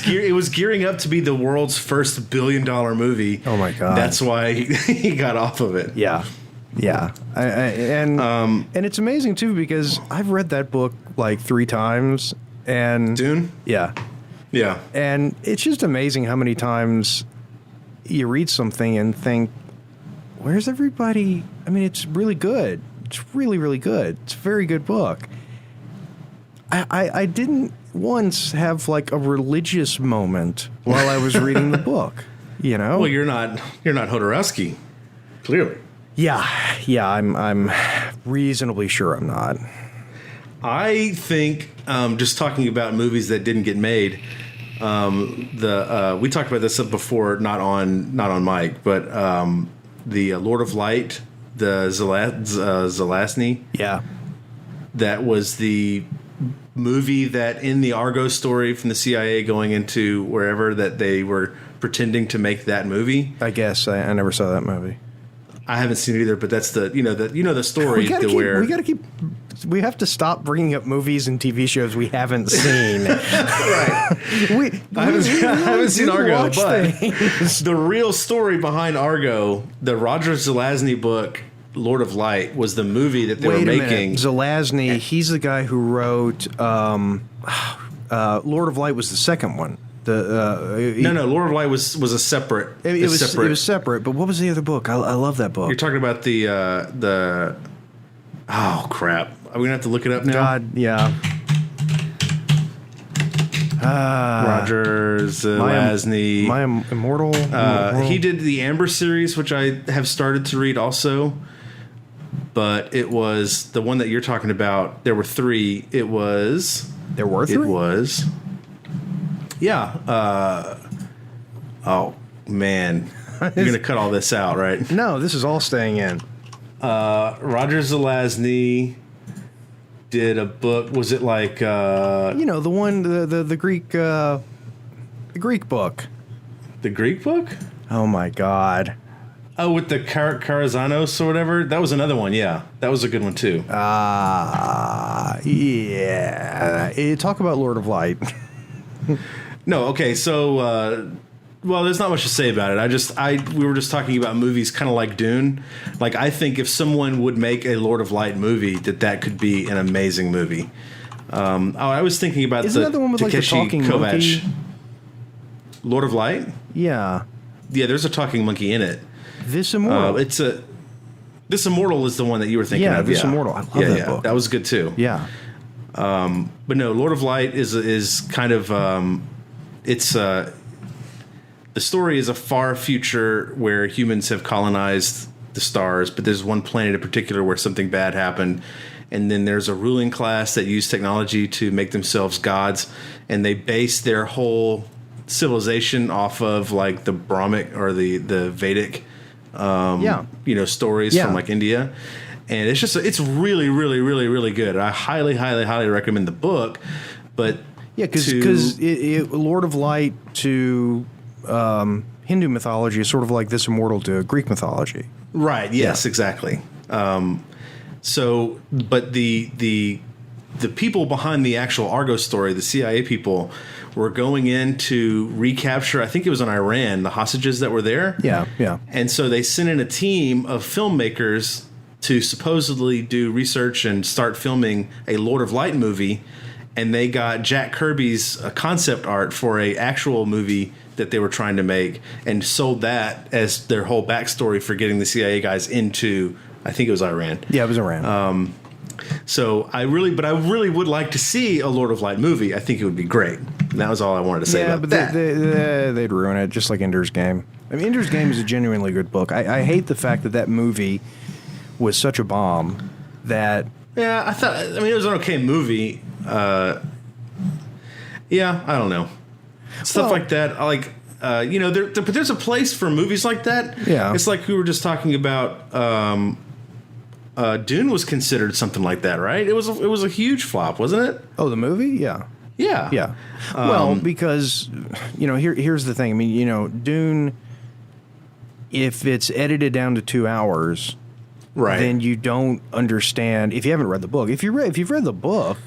gearing up to be the world's first $1 billion movie. Oh my god! That's why he got off of it. Yeah. And it's amazing too because I've read that book like 3 times. And Dune. Yeah. And it's just amazing how many times you read something and think, "Where's everybody?" I mean, it's really good. It's really, really good. It's a very good book. I didn't once have like a religious moment while I was reading the book, Well, you're not Jodorowsky, clearly. Yeah, I'm reasonably sure I'm not. I think just talking about movies that didn't get made. We talked about this before, not on mic, but the Lord of Light, the Zelazny. Yeah, that was the movie that in the Argo story from the CIA going into wherever that they were pretending to make that movie. I guess I never saw that movie. I haven't seen it either, but that's the the story we have to stop bringing up movies and TV shows we haven't seen. Right. I haven't seen Argo, but the real story behind Argo, the Roger Zelazny book, Lord of Light, was the movie that they were making. Zelazny, he's the guy who wrote Lord of Light was the second one. No, Lord of Light was a separate. It was separate. But what was the other book? I love that book. You're talking about the. Oh crap! Are we gonna have to look it up now? God, yeah. Roger Zelazny. My Immortal. He did the Amber series, which I have started to read also. But it was the one that you're talking about. There were three. There were three? It was. Yeah. Oh, man. You're going to cut all this out, right? No, this is all staying in. Roger Zelazny did a book. Was it like the one, the Greek book. The Greek book? Oh my God. Oh, with the Karazanos or whatever? That was another one, yeah. That was a good one too. Yeah. Talk about Lord of Light. No, okay, so well, there's not much to say about it. We were just talking about movies kind of like Dune. Like, I think if someone would make a Lord of Light movie, that could be an amazing movie. I was thinking about Isn't that the one with like the talking monkey? Lord of Light? Yeah. Yeah, there's a talking monkey in it. This Immortal. This Immortal is the one that you were thinking of. This Immortal. I love that book. That was good too. Yeah. But no, Lord of Light is kind of the story is a far future where humans have colonized the stars, but there's one planet in particular where something bad happened, and then there's a ruling class that use technology to make themselves gods, and they base their whole civilization off of like the Brahmic or the Vedic stories from like India. And it's really, really, really, really good. I highly, highly, highly recommend the book. But because Lord of Light to Hindu mythology is sort of like this Immortal to Greek mythology. Right. Yes. Yeah. Exactly. But the people behind the actual Argo story, the CIA people, were going in to recapture, I think it was in Iran, the hostages that were there. Yeah, yeah. And so they sent in a team of filmmakers to supposedly do research and start filming a Lord of Light movie. And they got Jack Kirby's concept art for a actual movie that they were trying to make, and sold that as their whole backstory for getting the CIA guys into, I think it was Iran. Yeah, it was Iran. So I really would like to see a Lord of Light movie. I think it would be great. And that was all I wanted to say about that. They'd ruin it, just like Ender's Game. I mean, Ender's Game is a genuinely good book. I hate the fact that movie was such a bomb that... Yeah, it was an okay movie. Yeah, I don't know. Stuff like that, but there's a place for movies like that. Yeah. It's like we were just talking about... Dune was considered something like that, right? It was a huge flop, wasn't it? Oh, the movie? Yeah. Yeah. Yeah. Well, because, here's the thing. I mean, Dune, if it's edited down to 2 hours, right, then you don't understand. If you haven't read the book, if you've read the book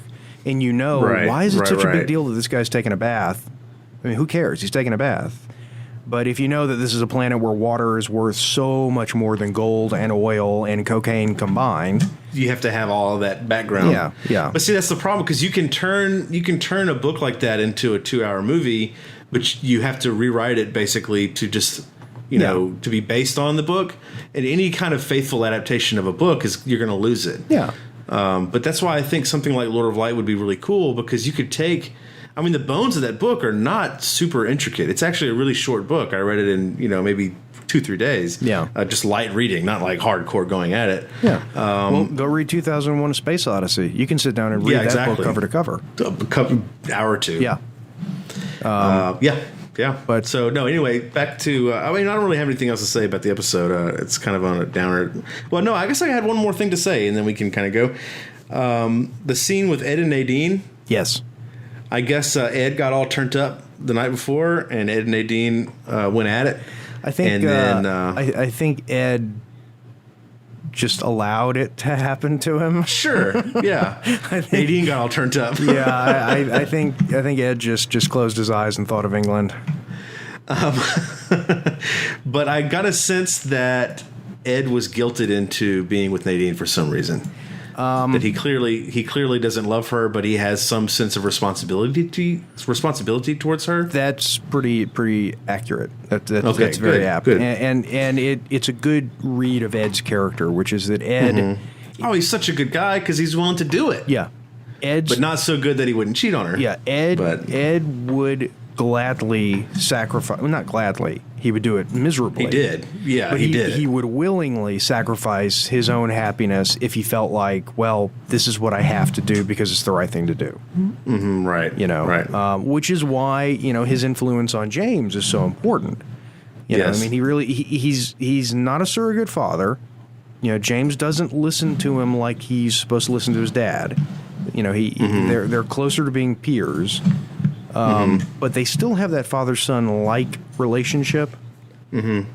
and why is it such a big deal that this guy's taking a bath? I mean, who cares? He's taking a bath. But if you know that this is a planet where water is worth so much more than gold and oil and cocaine combined, you have to have all of that background. Yeah, yeah. But see, that's the problem, because you can turn a book like that into a 2-hour movie, but you have to rewrite it basically to just to be based on the book. And any kind of faithful adaptation of a book you're going to lose it. Yeah. But that's why I think something like Lord of Light would be really cool, because you could take. I mean, the bones of that book are not super intricate. It's actually a really short book. I read it in, maybe 2-3 days. Yeah. Just light reading, not like hardcore going at it. Yeah. Well, go read 2001: A Space Odyssey. You can sit down and read that book cover to cover. A hour or two. Yeah. Yeah. But so, no, anyway, back to, I don't really have anything else to say about the episode. It's kind of on a downer. Well, no, I guess I had one more thing to say, and then we can kind of go. The scene with Ed and Nadine. Yes. I guess Ed got all turned up the night before, and Ed and Nadine went at it. I think. And then I think Ed just allowed it to happen to him. Sure. Yeah. Nadine got all turned up. Yeah. I think Ed just closed his eyes and thought of England. But I got a sense that Ed was guilted into being with Nadine for some reason. That he clearly doesn't love her, but he has some sense of responsibility towards her. That's pretty accurate. That's okay, very apt. Good. And it's a good read of Ed's character, which is that Ed. Mm-hmm. Oh, he's such a good guy because he's willing to do it. Yeah. Ed's, but not so good that he wouldn't cheat on her. Yeah, Ed would gladly sacrifice. Well, not gladly. He would do it miserably. He did. Yeah, but he did. He would willingly sacrifice his own happiness if he felt like, well, this is what I have to do because it's the right thing to do. Mm-hmm, right. Right. Which is why his influence on James is so important. Yes. I mean, he's not a surrogate father. James doesn't listen to him like he's supposed to listen to his dad. They're closer to being peers. But they still have that father-son-like relationship. It's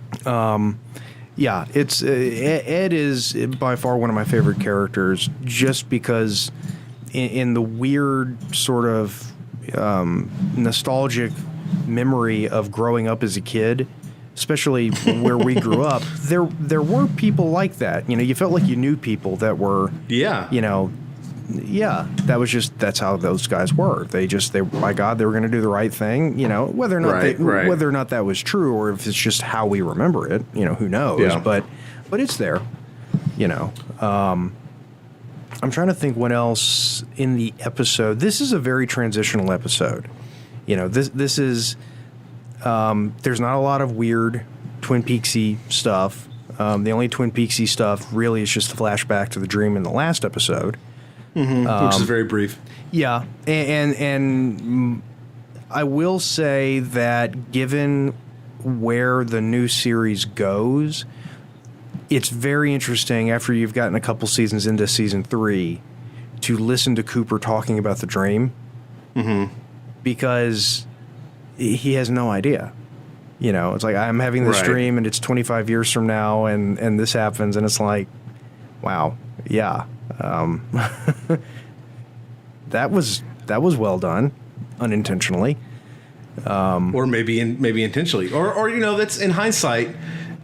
Ed is by far one of my favorite characters, just because in the weird sort of nostalgic memory of growing up as a kid, especially where we grew up, there were people like that. You felt like you knew people that were that's how those guys were. They by God, they were going to do the right thing. Whether or not whether or not that was true, or if it's just how we remember it. Who knows? Yeah. But it's there. I'm trying to think what else in the episode. This is a very transitional episode. This is. There's not a lot of weird Twin Peaksy stuff. The only Twin Peaksy stuff really is just a flashback to the dream in the last episode. Which is very brief. Yeah, and I will say that given where the new series goes, it's very interesting after you've gotten a couple seasons into season 3 to listen to Cooper talking about the dream, because he has no idea. It's like, I'm having this dream and it's 25 years from now and this happens, and it's like, wow, yeah. That was well done, unintentionally, or maybe intentionally, or that's in hindsight.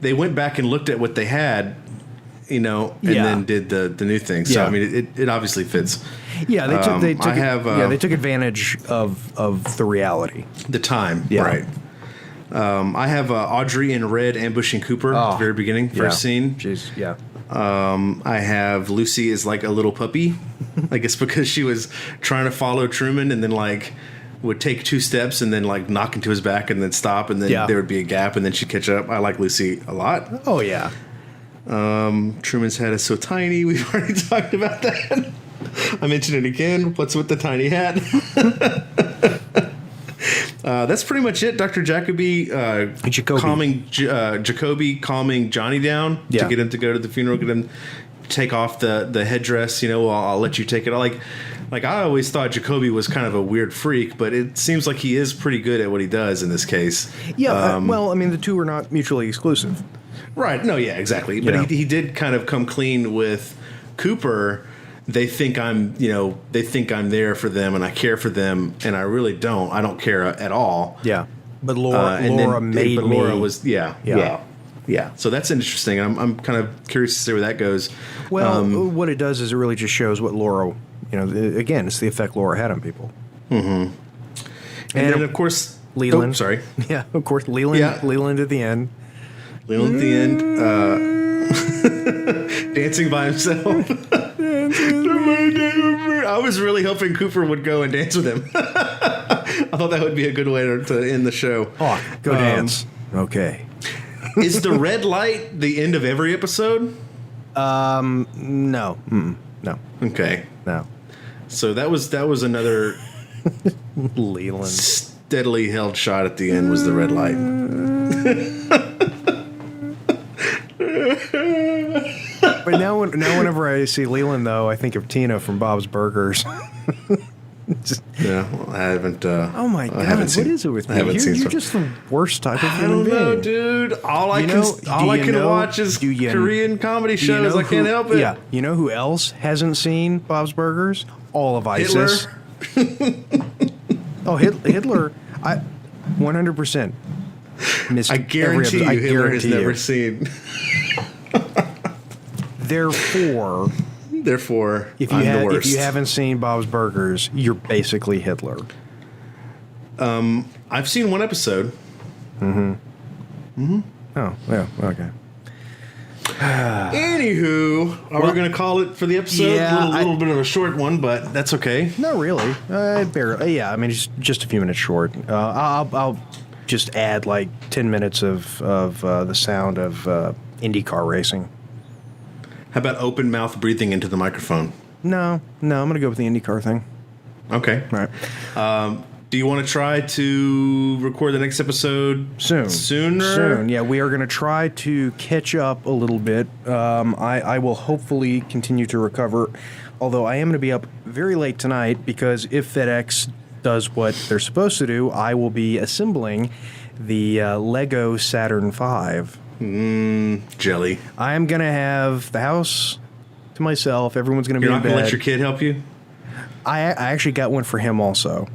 They went back and looked at what they had, and then did the new thing. So I mean, it obviously fits. Yeah, they took advantage of the reality, the time. Yeah. Right. I have Audrey in red ambushing Cooper at the very beginning, first scene. Jeez, yeah. I have Lucy as like a little puppy. I guess because she was trying to follow Truman and then would take 2 steps and then knock into his back and then stop, and then there would be a gap and then she'd catch up. I like Lucy a lot. Oh yeah. Truman's head is so tiny. We've already talked about that. I mentioned it again. What's with the tiny hat? That's pretty much it. Dr. Jacoby calming Johnny down to get him to go to the funeral, get him take off the headdress. I'll let you take it. Like I always thought Jacoby was kind of a weird freak, but it seems like he is pretty good at what he does in this case. Yeah. Well, I mean, the two are not mutually exclusive. Right. No. Yeah. Exactly. But he did kind of come clean with Cooper. They think I'm there for them and I care for them, and I really don't. I don't care at all. Yeah. But Laura made me. Laura was yeah. So that's interesting. I'm kind of curious to see where that goes. Well, what it does is it really just shows what Laura, again, it's the effect Laura had on people. Mm-hmm. And then of course Leland. Oh, sorry. Yeah. Of course, Leland. Yeah. Leland at the end. Leland at the end. Dancing by himself. I was really hoping Cooper would go and dance with him. I thought that would be a good way to end the show. Oh, go dance. Okay. Is the red light the end of every episode? No. No. Okay. No. So that was another Leland steadily held shot at the end was the red light. But now whenever I see Leland, though, I think of Tina from Bob's Burgers. Yeah, well, I haven't. Oh my God! What is it with you? You're just the worst type of human being. I don't know, dude. All I can watch is Korean comedy shows. I can't help it. Yeah, you know who else hasn't seen Bob's Burgers? All of ISIS. Oh, Hitler! 100% missed. I guarantee you, Hitler has never seen. Therefore, if you haven't seen Bob's Burgers, you're basically Hitler. I've seen one episode. Mm-hmm. Mm-hmm. Oh, yeah. Okay. Anywho, are we going to call it for the episode? Yeah, A little bit of a short one, but that's okay. Not really. Barely. Yeah, I mean, just a few minutes short. I'll just add like 10 minutes of the sound of IndyCar racing. How about open mouth breathing into the microphone? No, I'm going to go with the IndyCar thing. Okay. All right. Do you want to try to record the next episode Sooner. Soon, yeah. We are going to try to catch up a little bit. I will hopefully continue to recover, although I am going to be up very late tonight because if FedEx does what they're supposed to do, I will be assembling the Lego Saturn V. Jelly. I am going to have the house to myself. Everyone's going to be You're in not going bed. to let your kid help you? I actually got one for him also.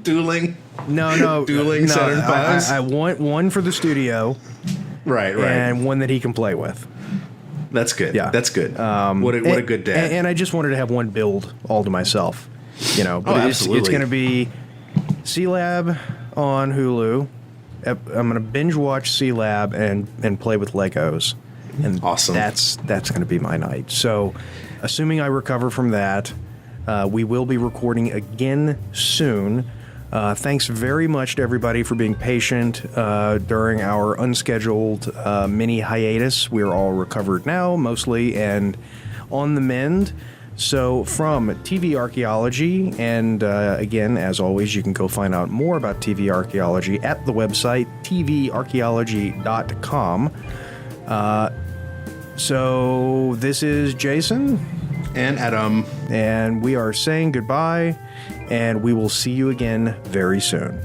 Dueling? No. Dueling Saturn Vs? I want one for the studio. Right. And one that he can play with. That's good. Yeah. That's good. What a good dad. And I just wanted to have one build all to myself. But absolutely. It's going to be C-Lab on Hulu. I'm going to binge watch C-Lab and play with Legos. And awesome. That's going to be my night. So, assuming I recover from that, we will be recording again soon. Thanks very much to everybody for being patient during our unscheduled mini hiatus. We're all recovered now, mostly, and on the mend. So from TV Archaeology, and again, as always, you can go find out more about TV Archaeology at the website tvarchaeology.com. So this is Jason. And Adam. And we are saying goodbye, and we will see you again very soon.